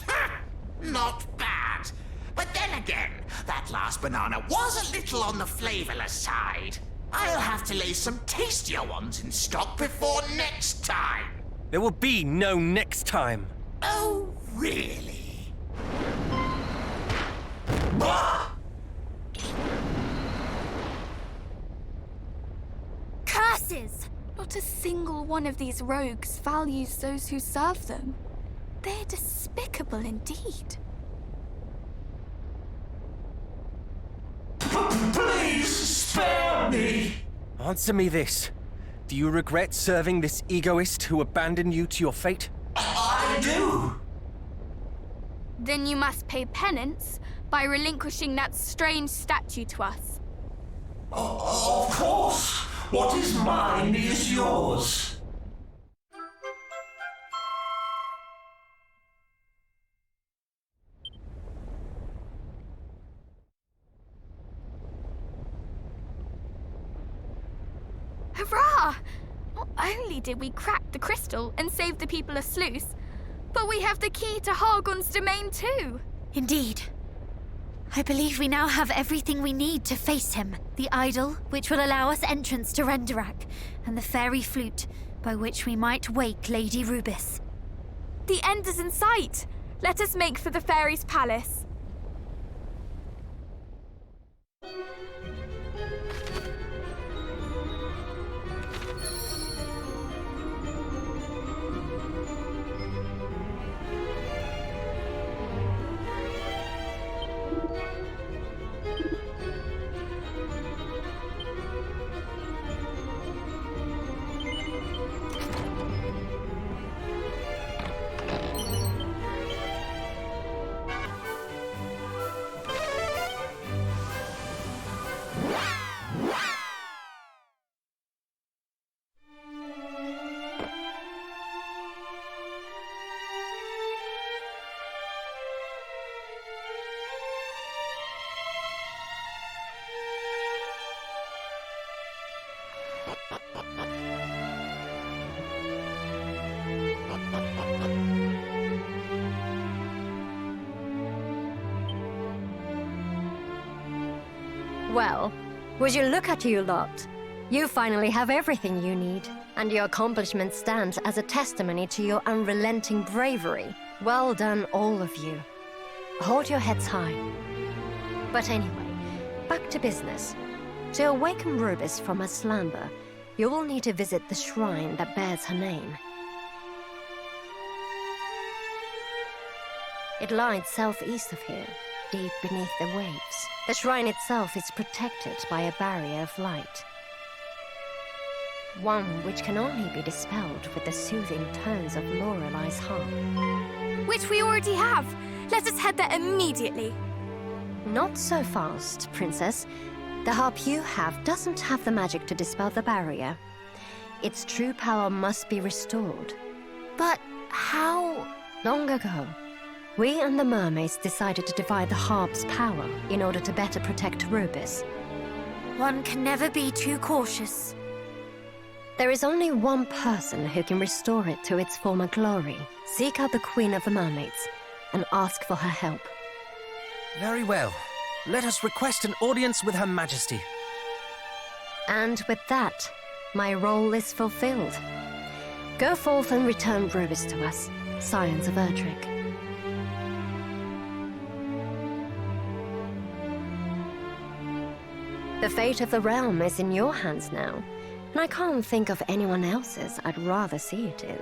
[SPEAKER 7] Ha! Not bad. But then again, that last banana was a little on the flavorless side.
[SPEAKER 8] I'll have to lay some tastier ones in stock before next time.
[SPEAKER 3] There will be no next time.
[SPEAKER 8] Oh, really? Bah!
[SPEAKER 2] Curses! Not a single one of these rogues values those who serve them. They're despicable indeed.
[SPEAKER 8] Please spare me!
[SPEAKER 3] Answer me this. Do you regret serving this egoist who abandoned you to your fate?
[SPEAKER 8] I do!
[SPEAKER 2] Then you must pay penance by relinquishing that strange statue to us.
[SPEAKER 8] Of course! What is mine is yours.
[SPEAKER 2] Hurrah! Not only did we crack the crystal and save the people of Slewse, but we have the key to Hargon's domain too.
[SPEAKER 4] Indeed. I believe we now have everything we need to face him. The idol, which will allow us entrance to Renderak, and the fairy flute, by which we might wake Lady Rubis.
[SPEAKER 2] The end is in sight. Let us make for the fairy's palace.
[SPEAKER 9] Well, would you look at you lot? You finally have everything you need, and your accomplishment stands as a testimony to your unrelenting bravery. Well done, all of you. Hold your heads high. But anyway, back to business. To awaken Rubis from her slumber, you will need to visit the shrine that bears her name. It lies southeast of here, deep beneath the waves. The shrine itself is protected by a barrier of light. One which can only be dispelled with the soothing tones of Lorelei's harp.
[SPEAKER 2] Which we already have. Let us head there immediately.
[SPEAKER 9] Not so fast, Princess. The harp you have doesn't have the magic to dispel the barrier. Its true power must be restored.
[SPEAKER 4] But how?
[SPEAKER 9] Long ago, we and the mermaids decided to divide the harp's power in order to better protect Rubis.
[SPEAKER 4] One can never be too cautious.
[SPEAKER 9] There is only one person who can restore it to its former glory. Seek out the Queen of the Mermaids and ask for her help.
[SPEAKER 3] Very well. Let us request an audience with Her Majesty.
[SPEAKER 9] And with that, my role is fulfilled. Go forth and return Rubis to us, Scions of Erdrick. The fate of the realm is in your hands now, and I can't think of anyone else's I'd rather see it in.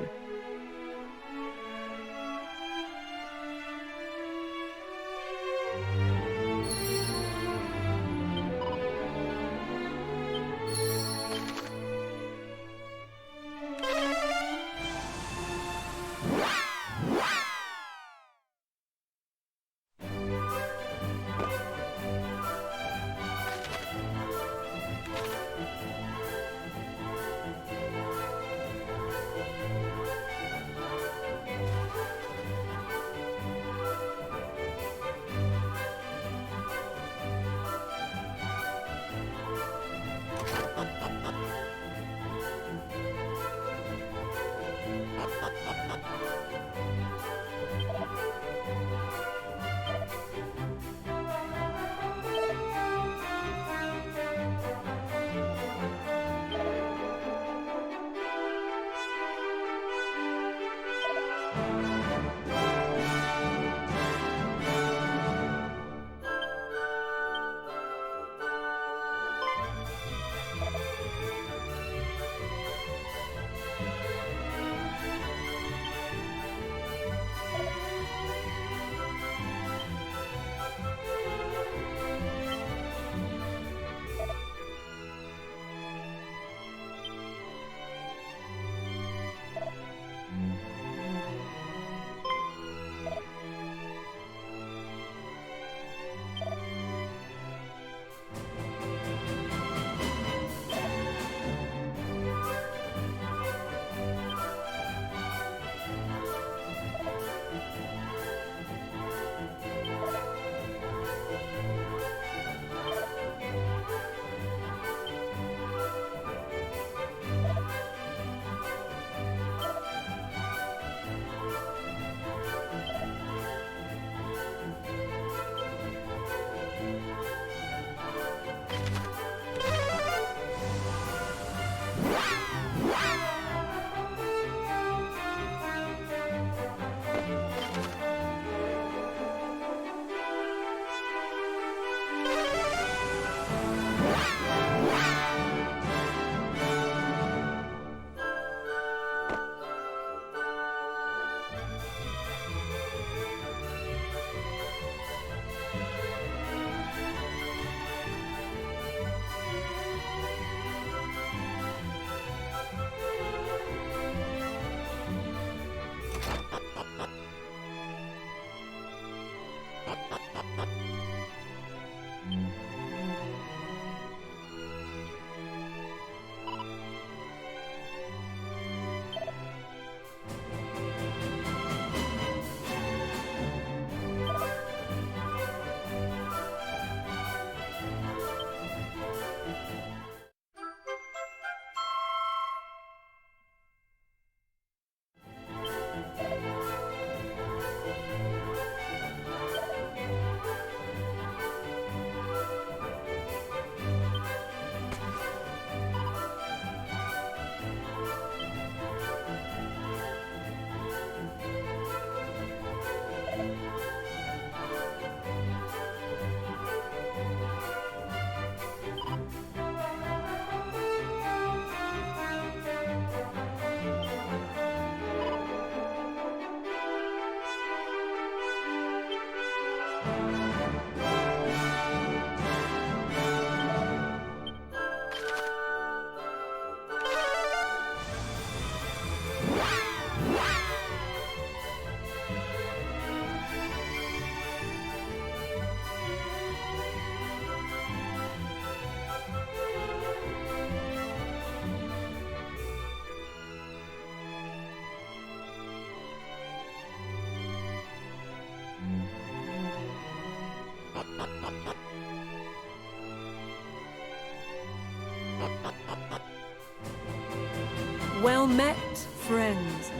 [SPEAKER 10] Well met, friends.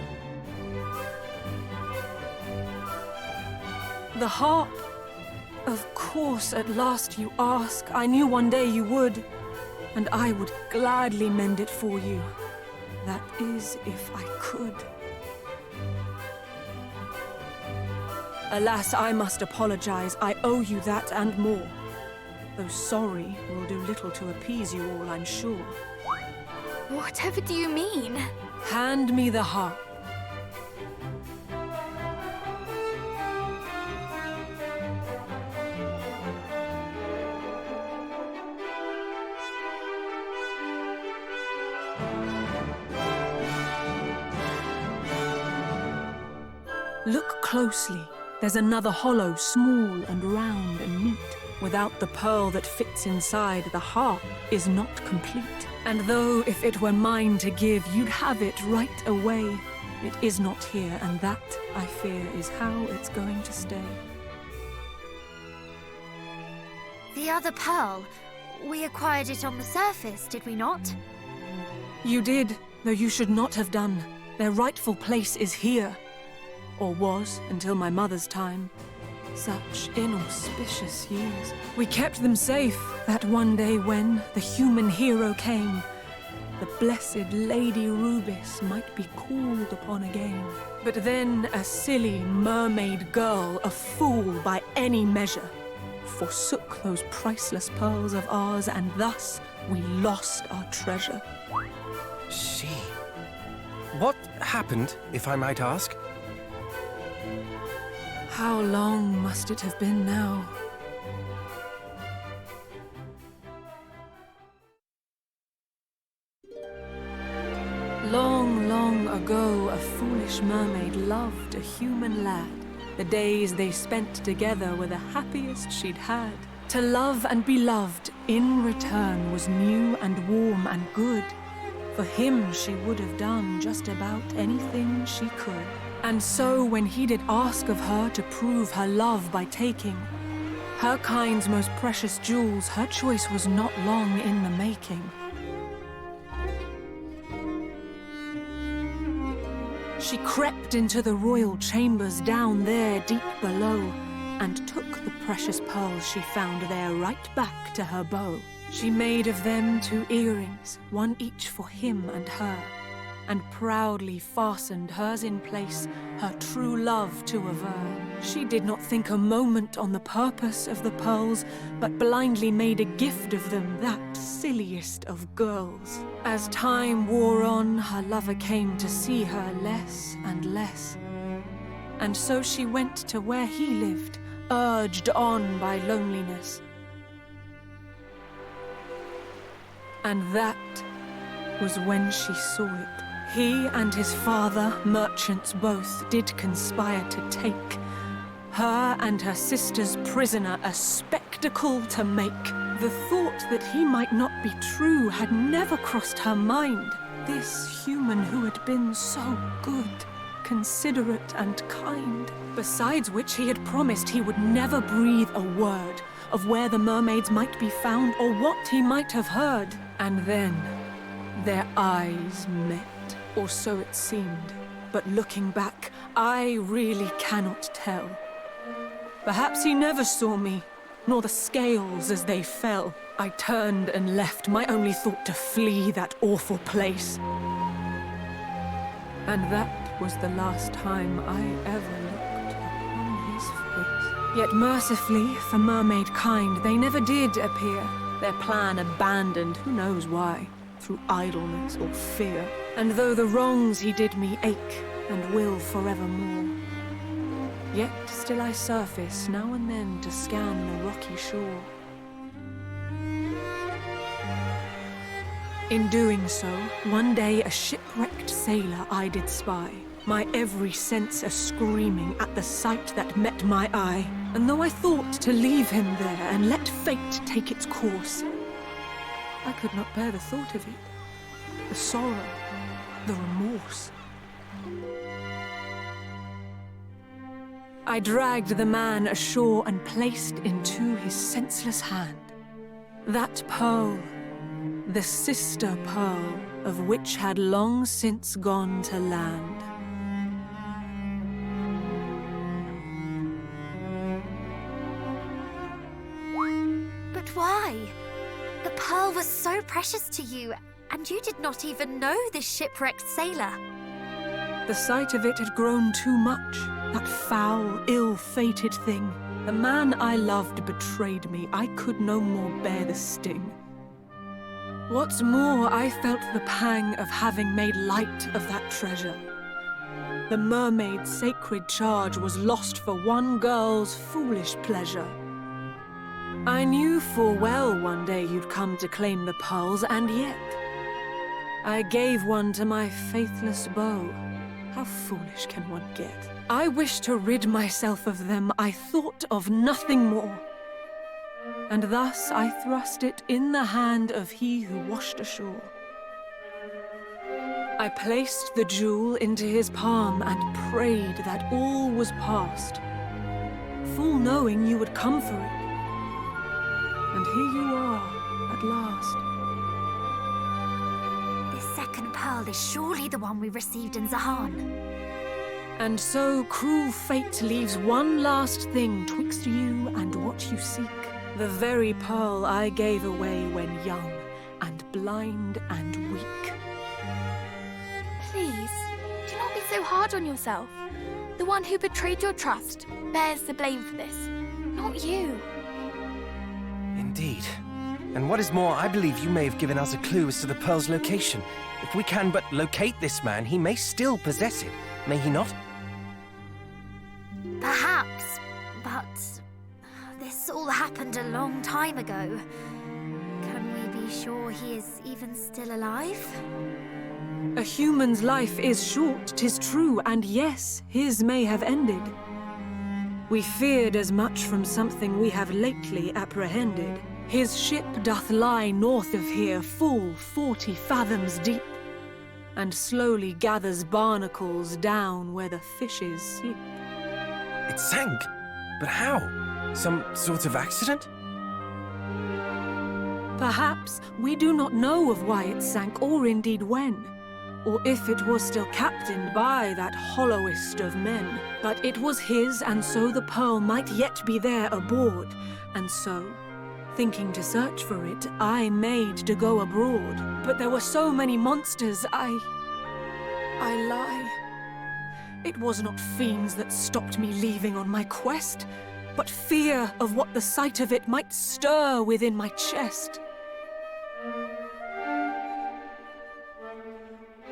[SPEAKER 10] The harp. Of course, at last you ask. I knew one day you would, and I would gladly mend it for you. That is, if I could. Alas, I must apologize. I owe you that and more. Though sorry will do little to appease you all, I'm sure.
[SPEAKER 2] Whatever do you mean?
[SPEAKER 10] Hand me the harp. Look closely. There's another hollow, small and round and neat. Without the pearl that fits inside, the harp is not complete. And though if it were mine to give, you'd have it right away, it is not here, and that, I fear, is how it's going to stay.
[SPEAKER 4] The other pearl, we acquired it on the surface, did we not?
[SPEAKER 10] You did, though you should not have done. Their rightful place is here. Or was, until my mother's time. Such inauspicious years. We kept them safe, that one day when the human hero came, the blessed Lady Rubis might be called upon again. But then a silly mermaid girl, a fool by any measure, forsook those priceless pearls of ours, and thus we lost our treasure.
[SPEAKER 3] She... What happened, if I might ask?
[SPEAKER 10] How long must it have been now? Long, long ago, a foolish mermaid loved a human lad. The days they spent together were the happiest she'd had. To love and be loved in return was new and warm and good. For him she would have done just about anything she could. And so when he did ask of her to prove her love by taking her kind's most precious jewels, her choice was not long in the making. She crept into the royal chambers down there deep below, and took the precious pearls she found there right back to her bow. She made of them 2 earrings, one each for him and her, and proudly fastened hers in place, her true love to aver. She did not think a moment on the purpose of the pearls, but blindly made a gift of them, that silliest of girls. As time wore on, her lover came to see her less and less. And so she went to where he lived, urged on by loneliness. And that was when she saw it. He and his father, merchants both, did conspire to take her and her sister's prisoner a spectacle to make. The thought that he might not be true had never crossed her mind. This human who had been so good, considerate and kind. Besides which he had promised he would never breathe a word of where the mermaids might be found or what he might have heard. And then their eyes met, or so it seemed. But looking back, I really cannot tell. Perhaps he never saw me, nor the scales as they fell. I turned and left, my only thought to flee that awful place. And that was the last time I ever looked upon his face. Yet mercifully, for mermaid kind, they never did appear. Their plan abandoned, who knows why, through idleness or fear. And though the wrongs he did me ache, and will forevermore, yet still I surface now and then to scan the rocky shore. In doing so, one day a shipwrecked sailor I did spy, my every sense a-screaming at the sight that met my eye. And though I thought to leave him there and let fate take its course, I could not bear the thought of it, the sorrow, the remorse. I dragged the man ashore and placed into his senseless hand that pearl, the sister pearl of which had long since gone to land.
[SPEAKER 4] But why? The pearl was so precious to you, and you did not even know this shipwrecked sailor.
[SPEAKER 10] The sight of it had grown too much. That foul, ill-fated thing. The man I loved betrayed me. I could no more bear the sting. What's more, I felt the pang of having made light of that treasure. The mermaid's sacred charge was lost for one girl's foolish pleasure. I knew full well one day you'd come to claim the pearls, and yet I gave one to my faithless beau. How foolish can one get? I wished to rid myself of them, I thought of nothing more. And thus I thrust it in the hand of he who washed ashore. I placed the jewel into his palm and prayed that all was past, full knowing you would come for it. And here you are, at last.
[SPEAKER 4] This second pearl is surely the one we received in Zahan.
[SPEAKER 10] And so cruel fate leaves one last thing twixt you and what you seek. The very pearl I gave away when young and blind and weak.
[SPEAKER 2] Please, do not be so hard on yourself. The one who betrayed your trust bears the blame for this, not you.
[SPEAKER 3] Indeed. And what is more, I believe you may have given us a clue as to the pearl's location. If we can but locate this man, he may still possess it, may he not?
[SPEAKER 4] Perhaps, but this all happened a long time ago. Can we be sure he is even still alive?
[SPEAKER 10] A human's life is short, 'tis true, and yes, his may have ended. We feared as much from something we have lately apprehended. His ship doth lie north of here, full 40 fathoms deep, and slowly gathers barnacles down where the fishes sleep.
[SPEAKER 3] It sank? But how? Some sort of accident?
[SPEAKER 10] Perhaps we do not know of why it sank, or indeed when, or if it was still captained by that hollowest of men. But it was his, and so the pearl might yet be there aboard. And so, thinking to search for it, I made to go abroad. But there were so many monsters, I lie. It was not fiends that stopped me leaving on my quest, but fear of what the sight of it might stir within my chest.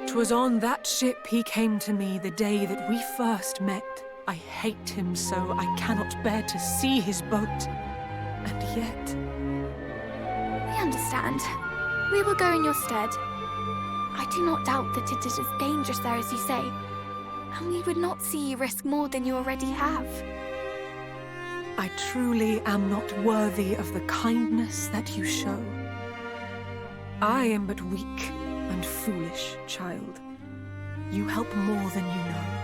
[SPEAKER 10] 'Twas on that ship he came to me the day that we first met. I hate him so, I cannot bear to see his boat. And yet...
[SPEAKER 2] We understand. We will go in your stead. I do not doubt that it is as dangerous there as you say, and we would not see you risk more than you already have.
[SPEAKER 10] I truly am not worthy of the kindness that you show. I am but weak and foolish, child. You help more than you know.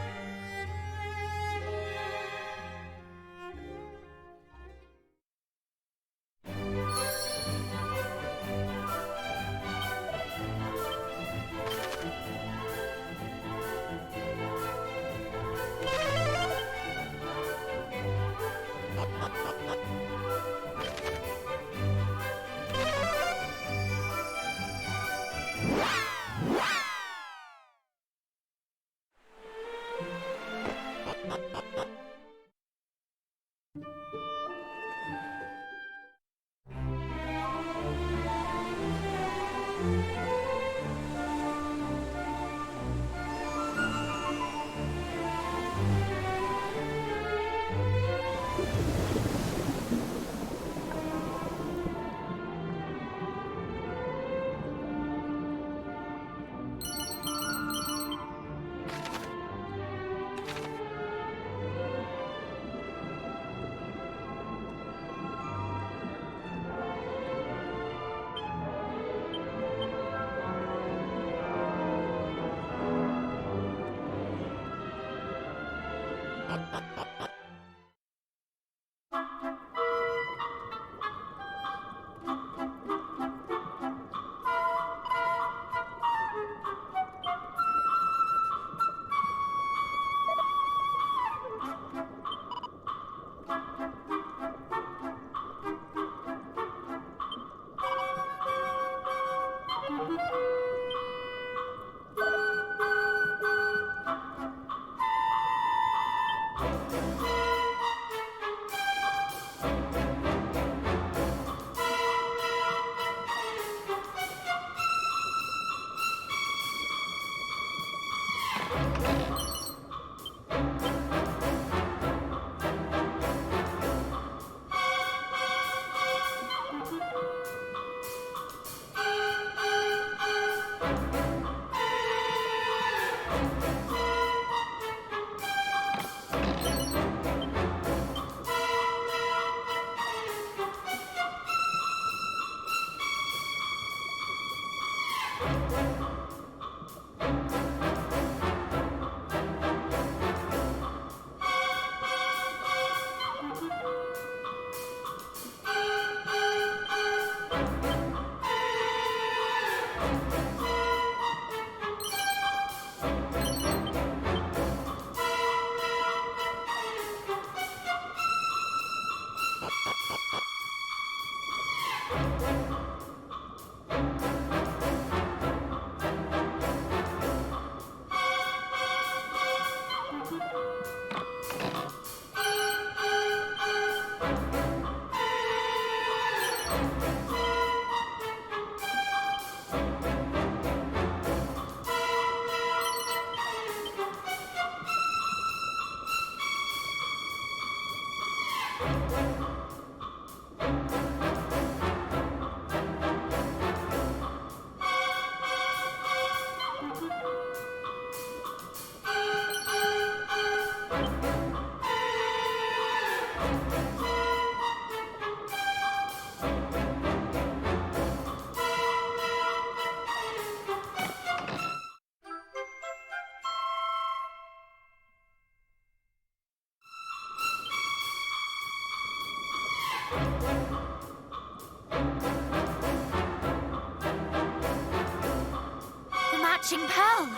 [SPEAKER 4] The matching pearl!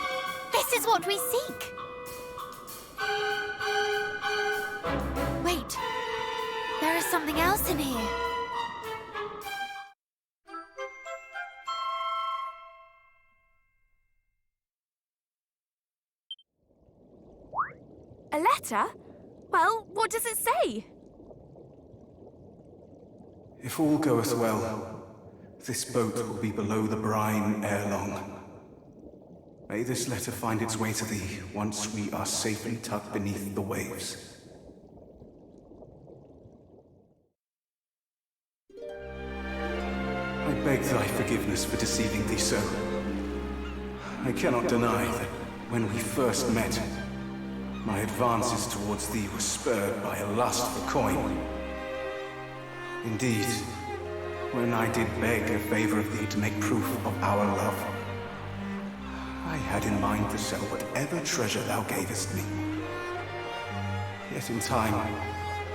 [SPEAKER 4] This is what we seek! Wait, there is something else in here.
[SPEAKER 2] A letter? Well, what does it say?
[SPEAKER 11] If all goeth well, this boat will be below the brine ere long. May this letter find its way to thee once we are safely tucked beneath the waves. I beg thy forgiveness for deceiving thee so. I cannot deny that when we first met, my advances towards thee were spurred by a lust for coin. Indeed, when I did beg a favor of thee to make proof of our love, I had in mind to sell whatever treasure thou gavest me. Yet in time,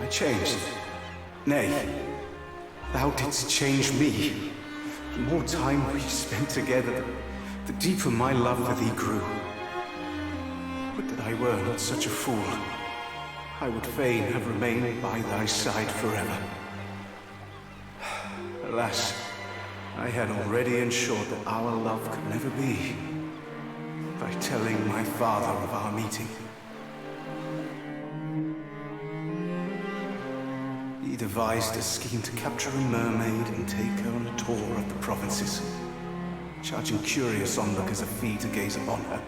[SPEAKER 11] I changed. Nay, thou didst change me. The more time we spent together, the deeper my love for thee grew. Would that I were not such a fool. I would fain have remained by thy side forever. Alas, I had already ensured that our love could never be, by telling my father of our meeting. He devised a scheme to capture a mermaid and take her on a tour of the provinces, charging curious onlookers a fee to gaze upon her.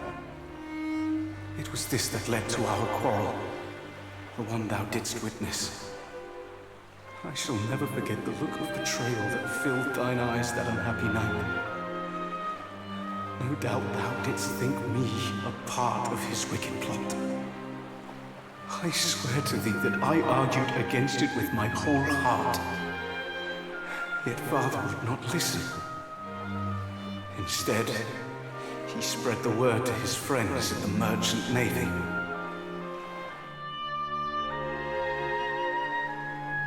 [SPEAKER 11] It was this that led to our quarrel, the one thou didst witness. I shall never forget the look of betrayal that filled thine eyes that unhappy night. No doubt thou didst think me a part of his wicked plot. I swear to thee that I argued against it with my whole heart. Yet father would not listen. Instead, he spread the word to his friends in the merchant navy.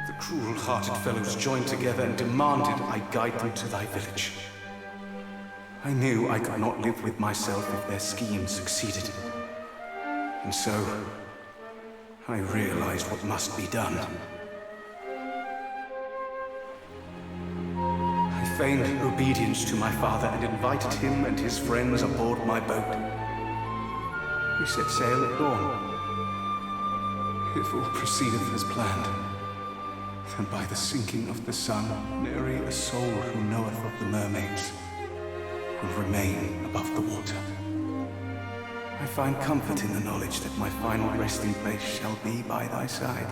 [SPEAKER 11] The cruel-hearted fellows joined together and demanded I guide them to thy village. I knew I could not live with myself if their scheme succeeded. And so, I realized what must be done. I feigned obedience to my father and invited him and his friends aboard my boat. We set sail at dawn. If all proceedeth as planned, then by the sinking of the sun, nary a soul who knoweth of the mermaids will remain above the water. I find comfort in the knowledge that my final resting place shall be by thy side.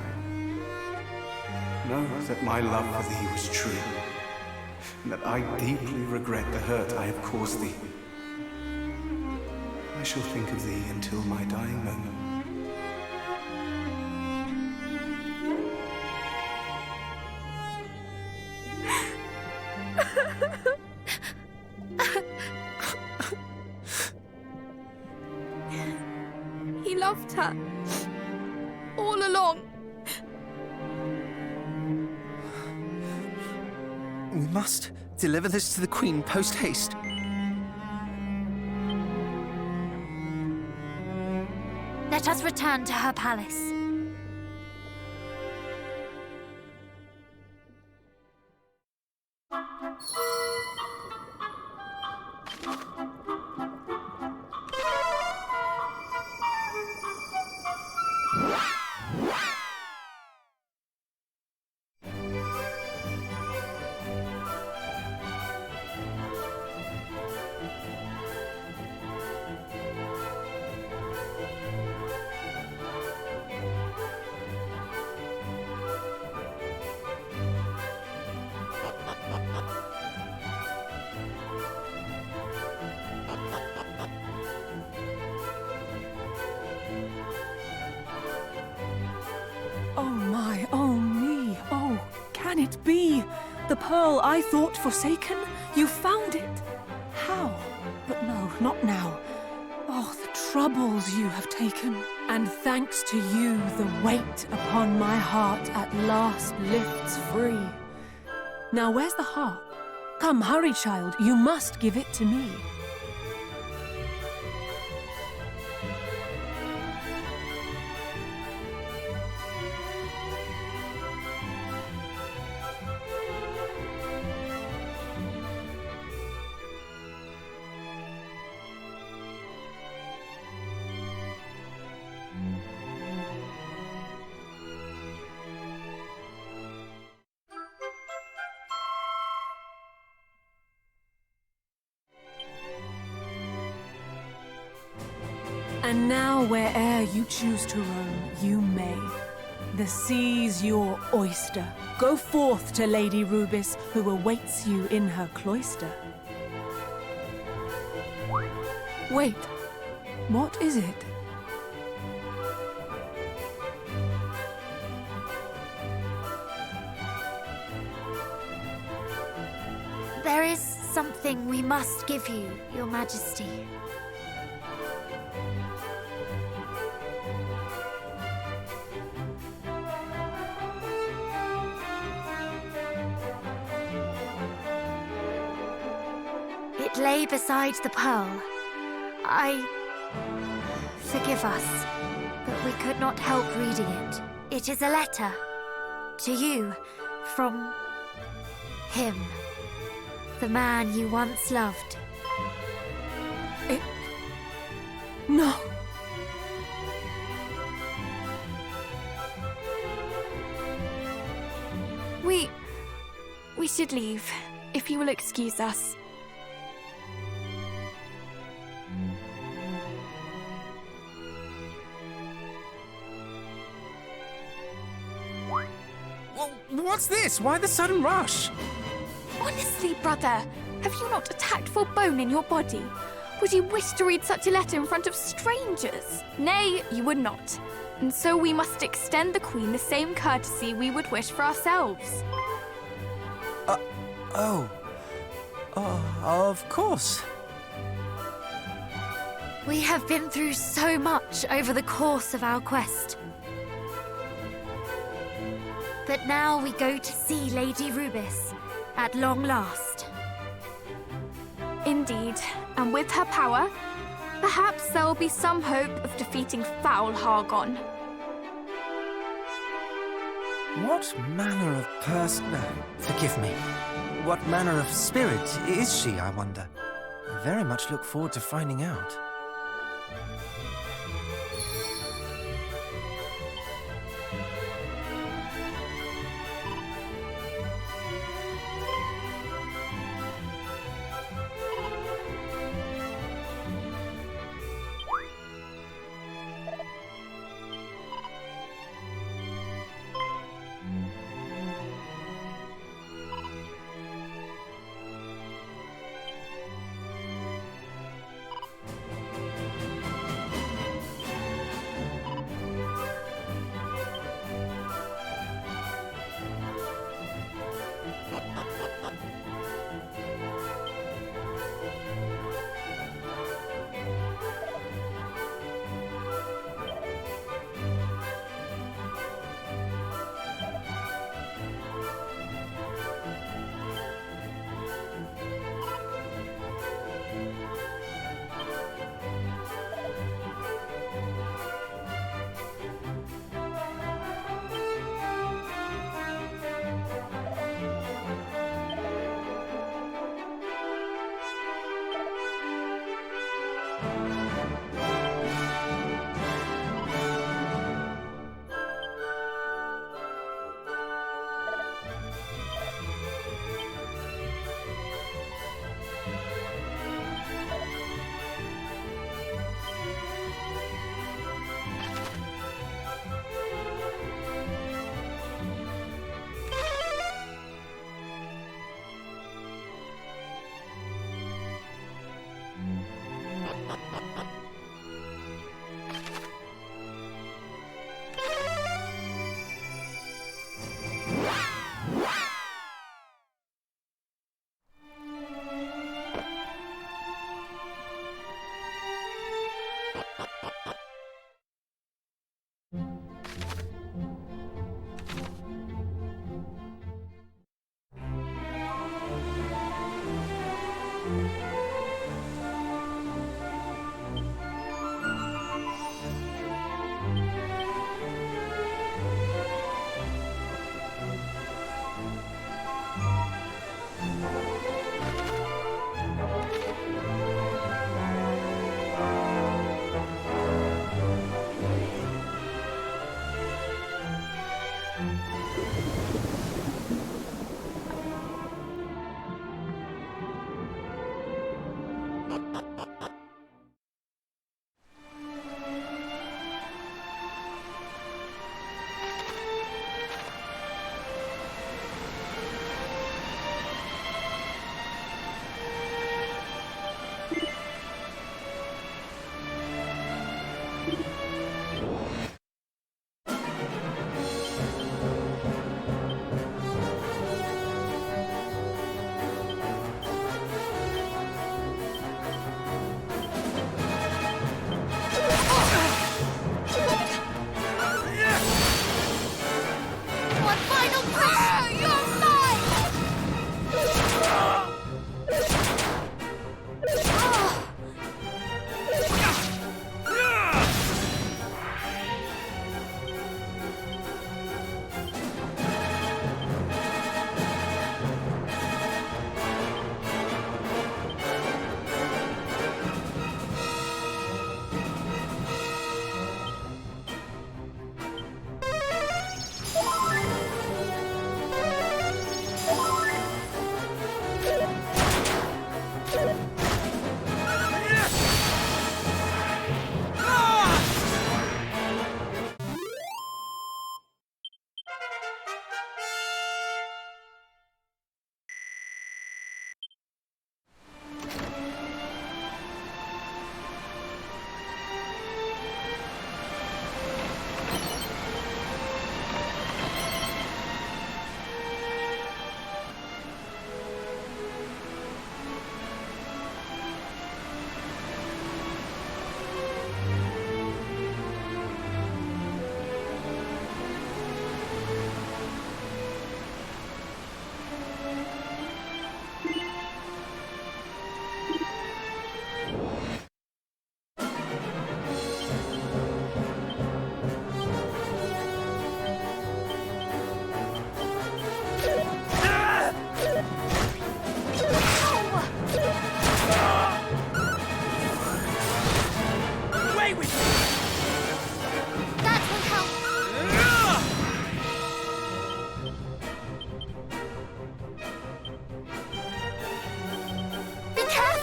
[SPEAKER 11] Know that my love for thee was true, and that I deeply regret the hurt I have caused thee. I shall think of thee until my dying moment.
[SPEAKER 2] He loved her. All along.
[SPEAKER 3] We must deliver this to the Queen post-haste.
[SPEAKER 4] Let us return to her palace.
[SPEAKER 10] Oh my, oh me, oh, can it be? The pearl I thought forsaken? You found it? How? But no, not now. Oh, the troubles you have taken. And thanks to you, the weight upon my heart at last lifts free. Now where's the harp? Come, hurry, child, you must give it to me. And now where'er you choose to roam, you may. The sea's your oyster. Go forth to Lady Rubis, who awaits you in her cloister. Wait, what is it?
[SPEAKER 4] There is something we must give you, Your Majesty. It lay beside the pearl. Forgive us, but we could not help reading it. It is a letter. To you, from him. The man you once loved.
[SPEAKER 10] No.
[SPEAKER 2] We should leave, if you will excuse us.
[SPEAKER 3] What's this? Why the sudden rush?
[SPEAKER 2] Honestly, brother, have you not a tactful bone in your body? Would you wish to read such a letter in front of strangers? Nay, you would not. And so we must extend the Queen the same courtesy we would wish for ourselves.
[SPEAKER 3] Of course.
[SPEAKER 4] We have been through so much over the course of our quest. But now we go to see Lady Rubis, at long last.
[SPEAKER 2] Indeed, and with her power, perhaps there will be some hope of defeating foul Hargon.
[SPEAKER 3] What manner of person... Forgive me. What manner of spirit is she, I wonder? I very much look forward to finding out.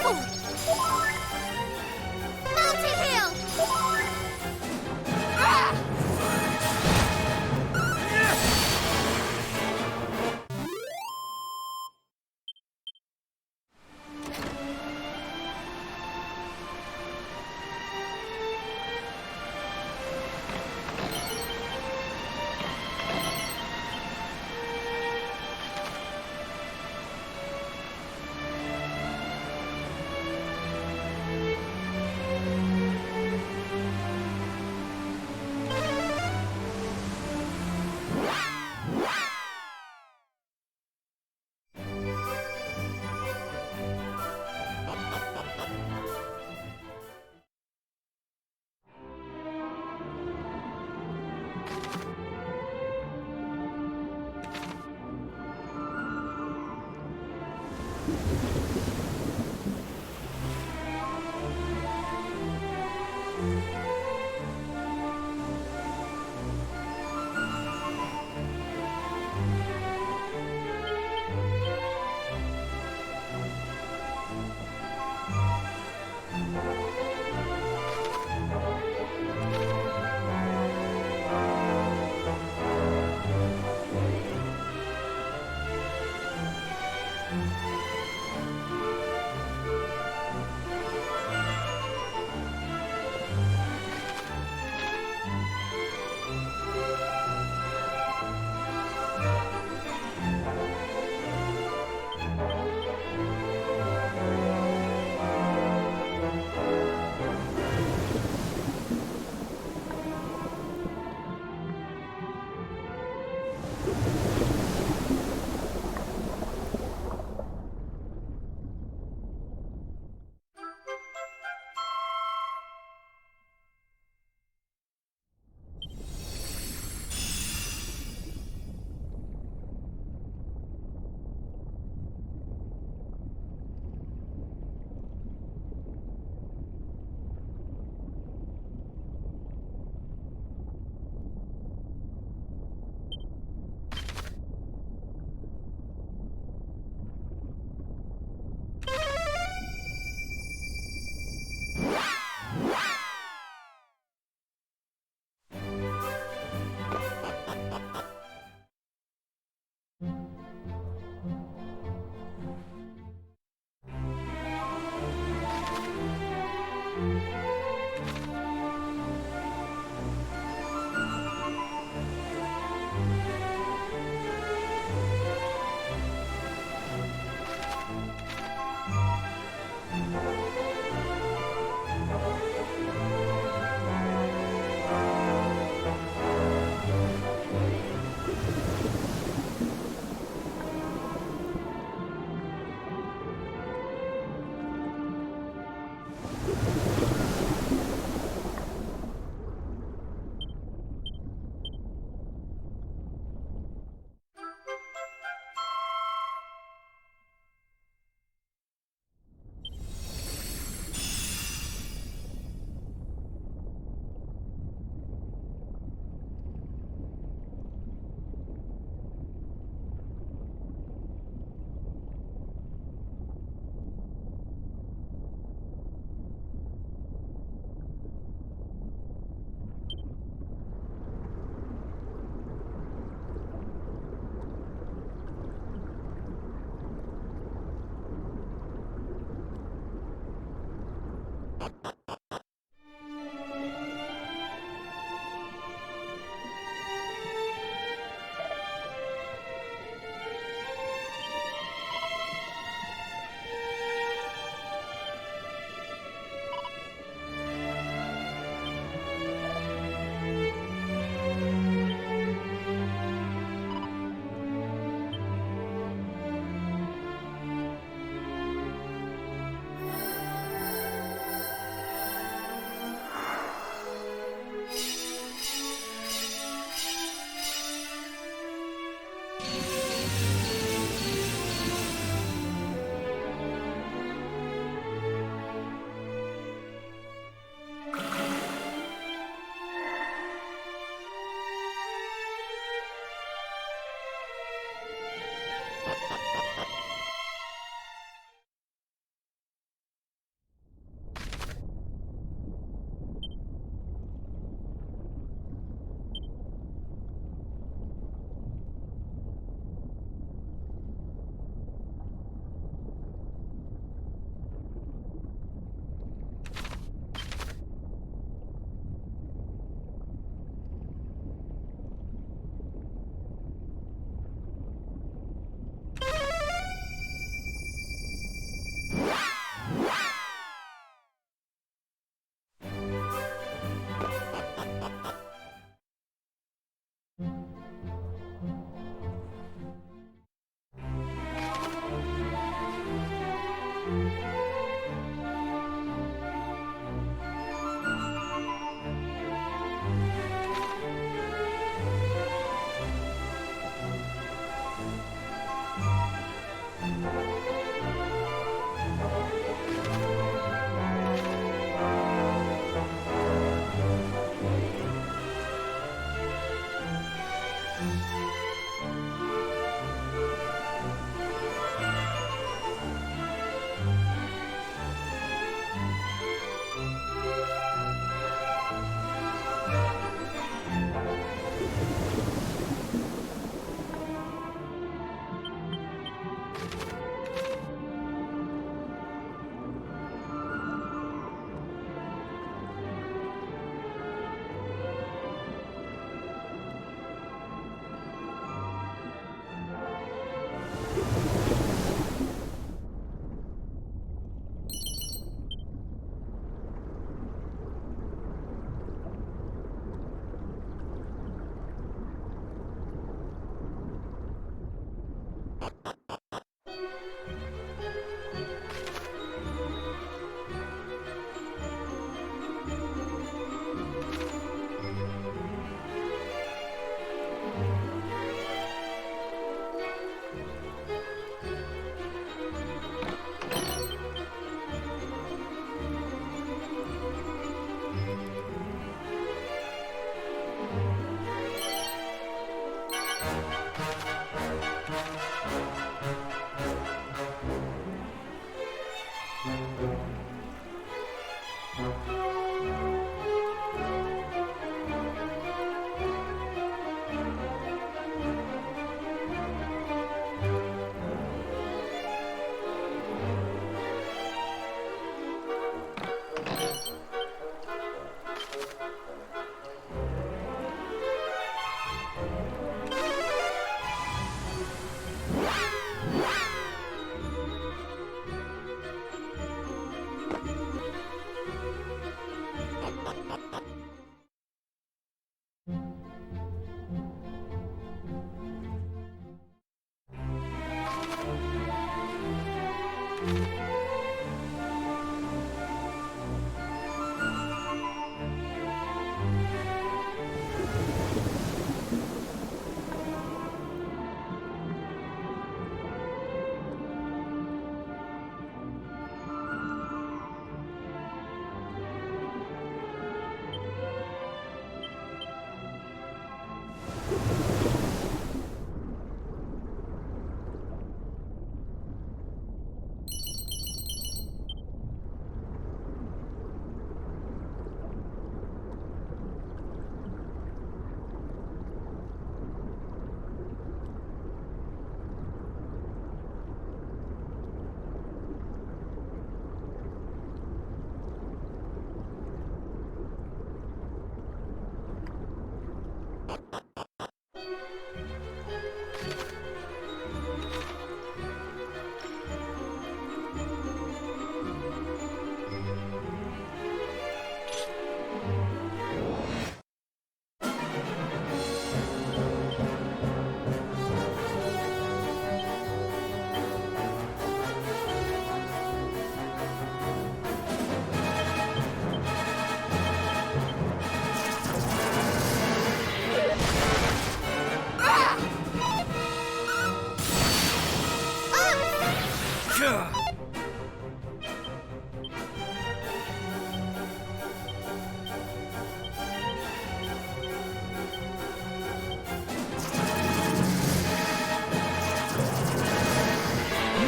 [SPEAKER 4] careful! Multi-heal!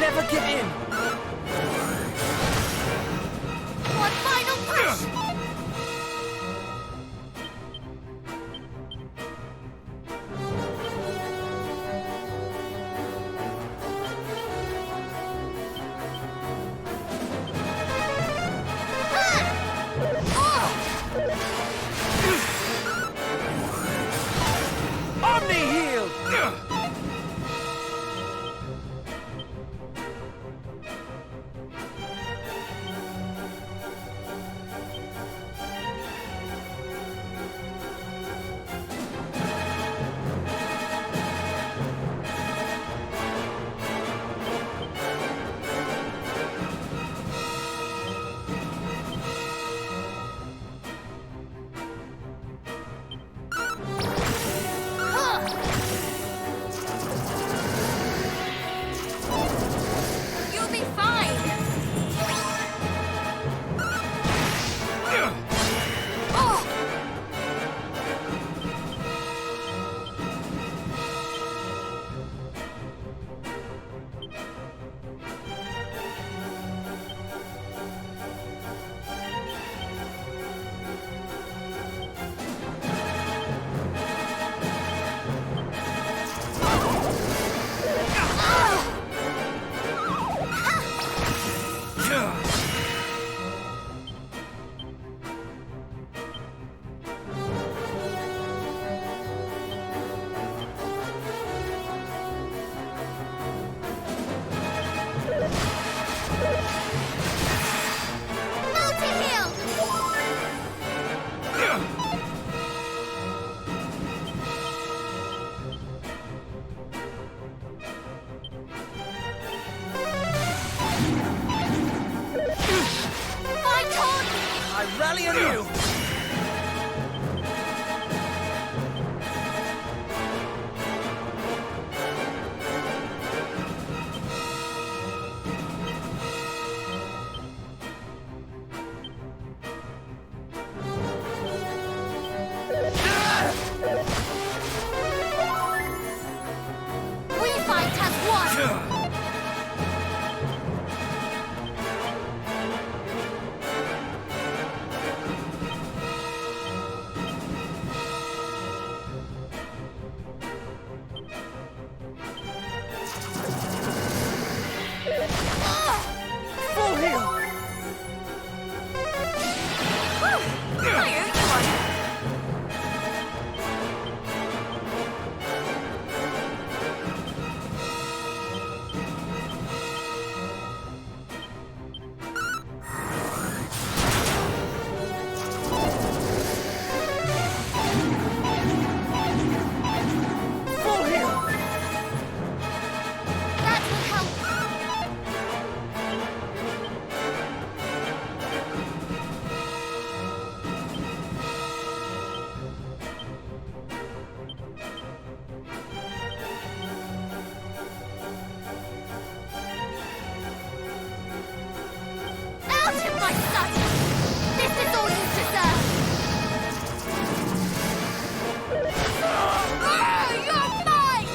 [SPEAKER 3] Never give in!
[SPEAKER 1] One final push!
[SPEAKER 3] Omni heal! rally anew!
[SPEAKER 4] We fight as one!
[SPEAKER 3] Full heal! Full heal!
[SPEAKER 4] That will help. Out of my sight! This is all you deserve! You're mine!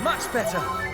[SPEAKER 3] Much better.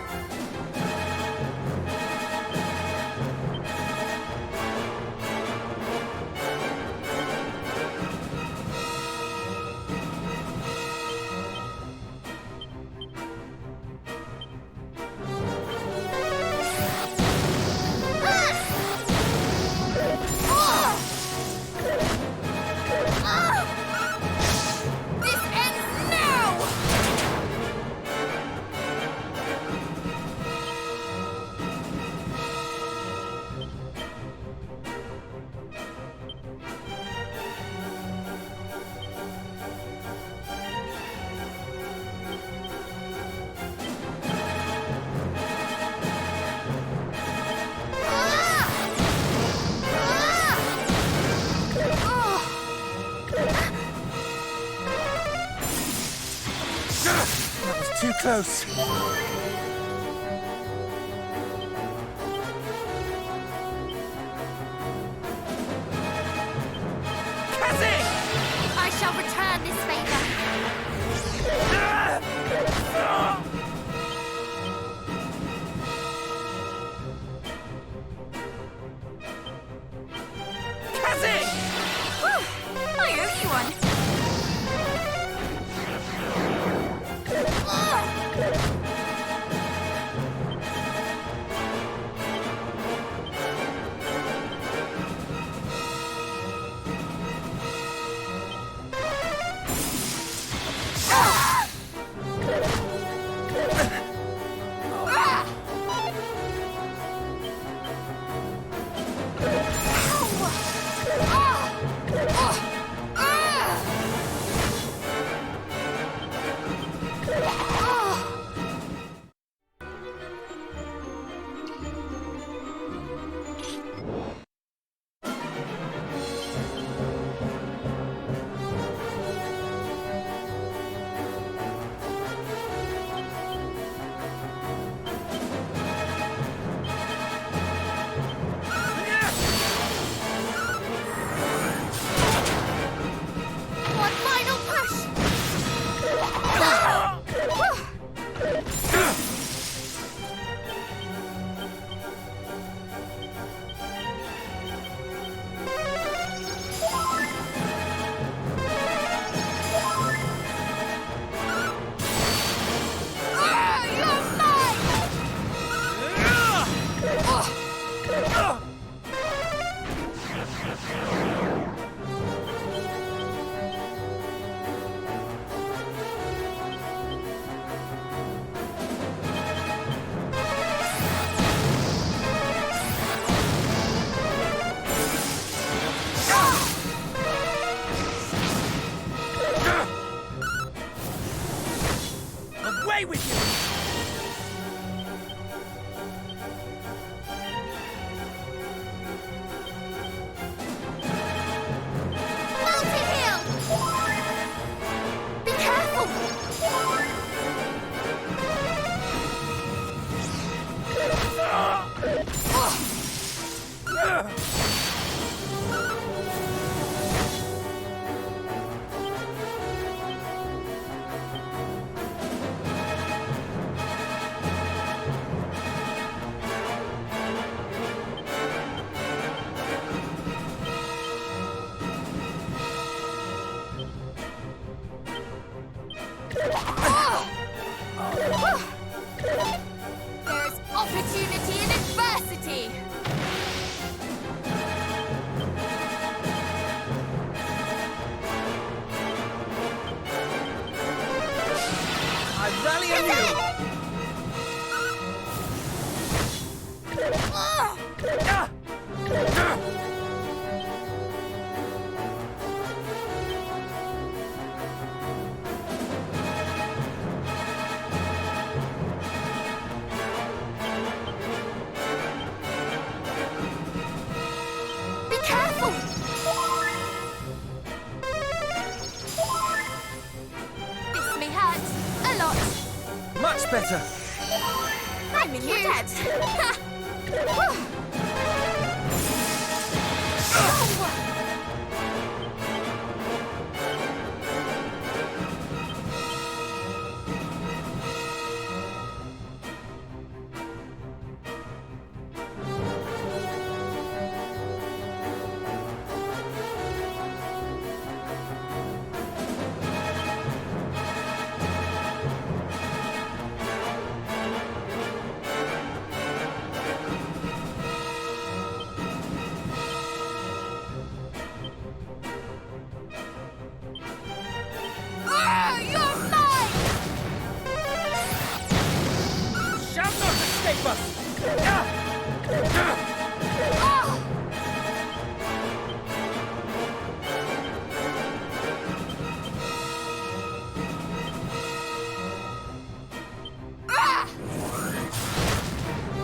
[SPEAKER 3] That was too close.
[SPEAKER 4] I shall return this favor.
[SPEAKER 2] I owe you one. There's opportunity in adversity.
[SPEAKER 3] I rally anew!
[SPEAKER 2] Be careful! This may hurt a lot.
[SPEAKER 3] Much better!
[SPEAKER 2] I'm in your debt. You're mine!
[SPEAKER 3] Shall not escape us!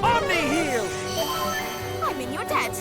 [SPEAKER 3] Omni heal!
[SPEAKER 2] I'm in your debt.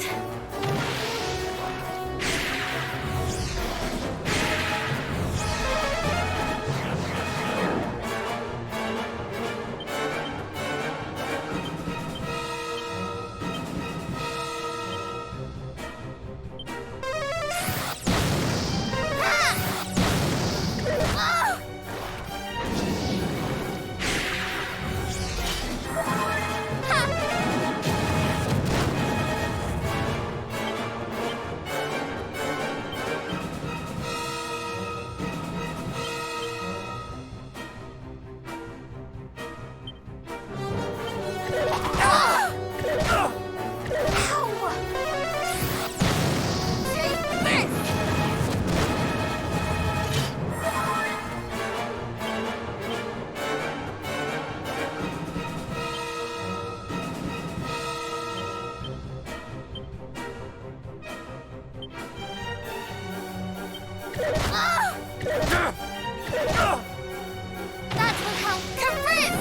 [SPEAKER 4] That will help. Chris!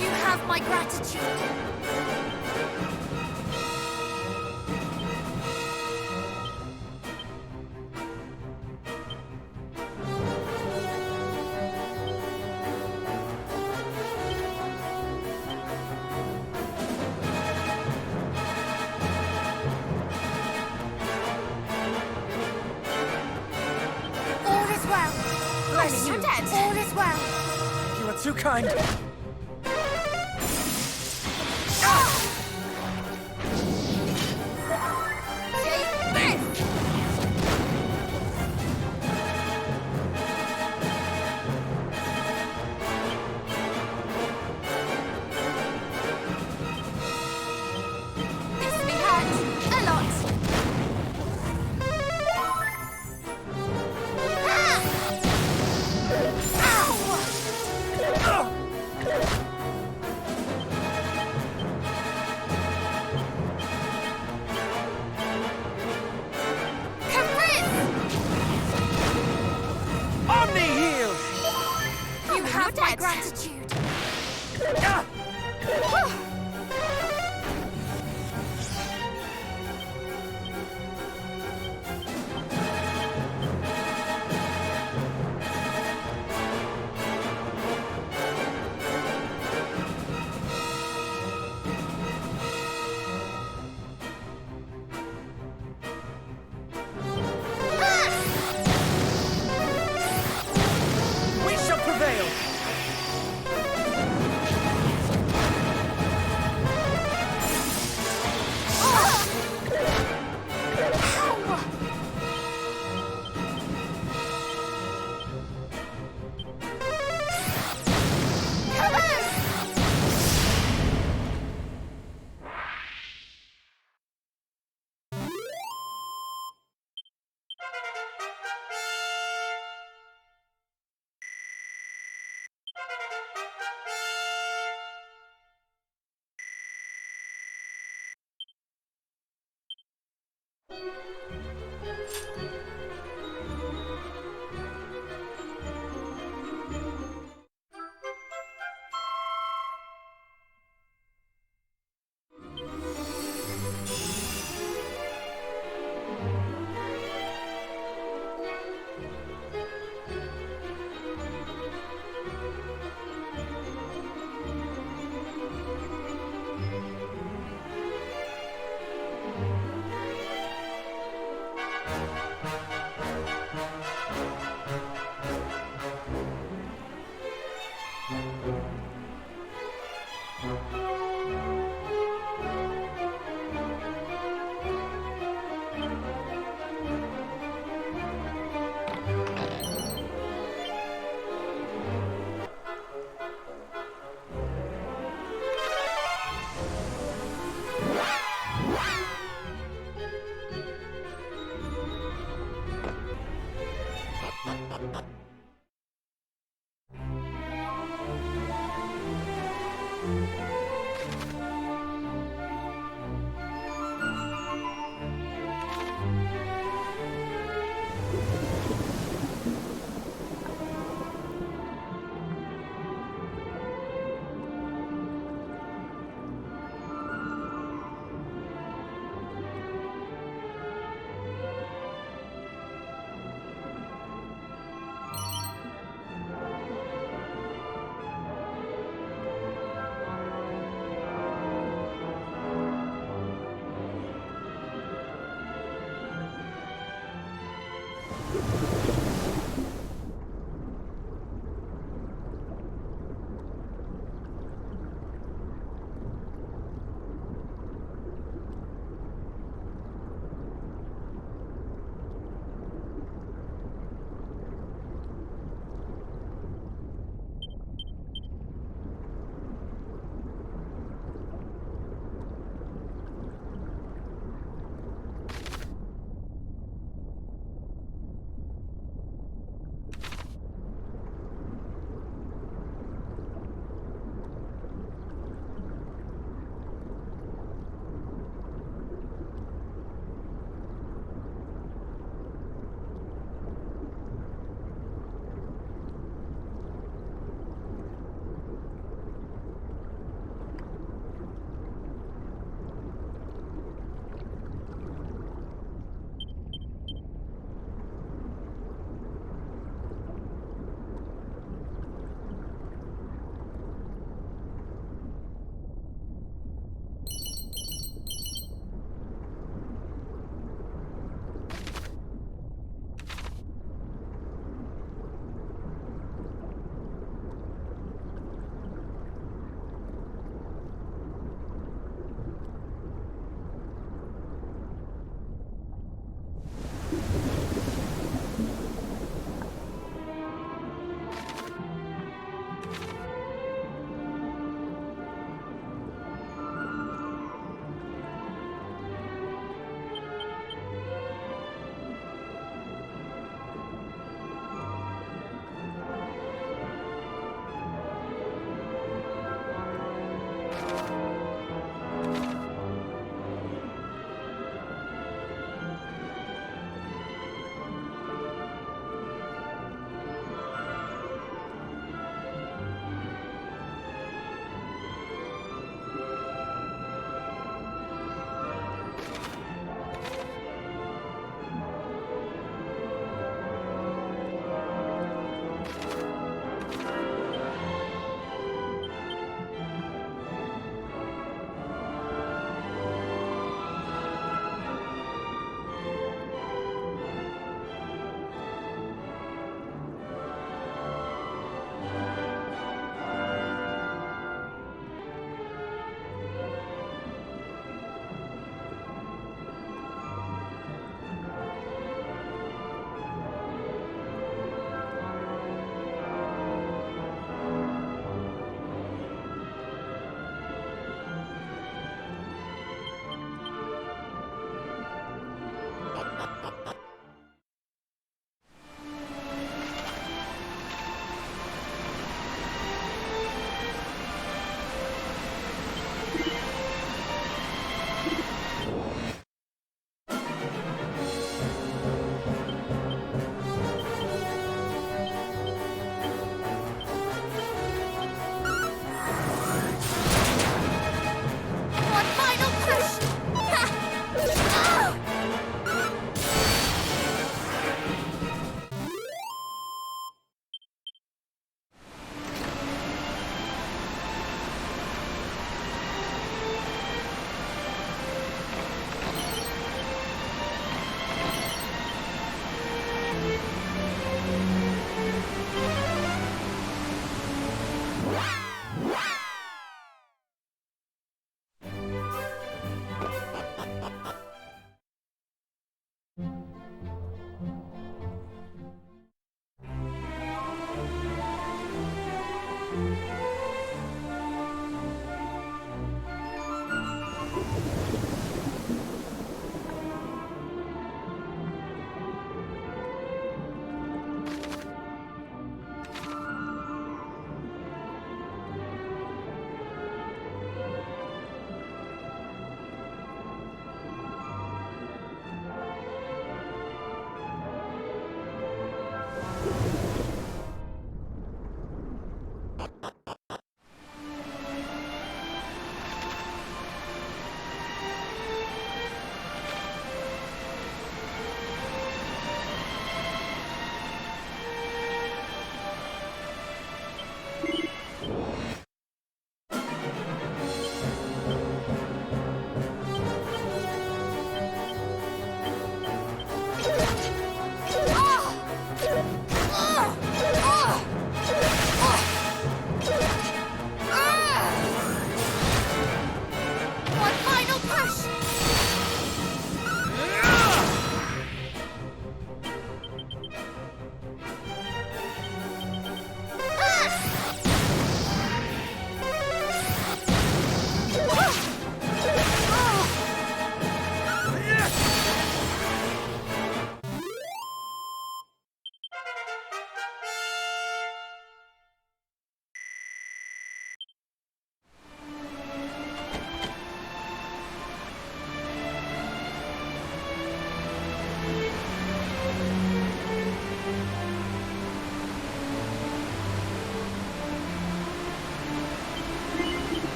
[SPEAKER 4] You have my gratitude.
[SPEAKER 2] You're dead.
[SPEAKER 4] All is well.
[SPEAKER 3] You are too kind.
[SPEAKER 4] Take this! This may hurt a lot. You have my gratitude.
[SPEAKER 3] We shall prevail.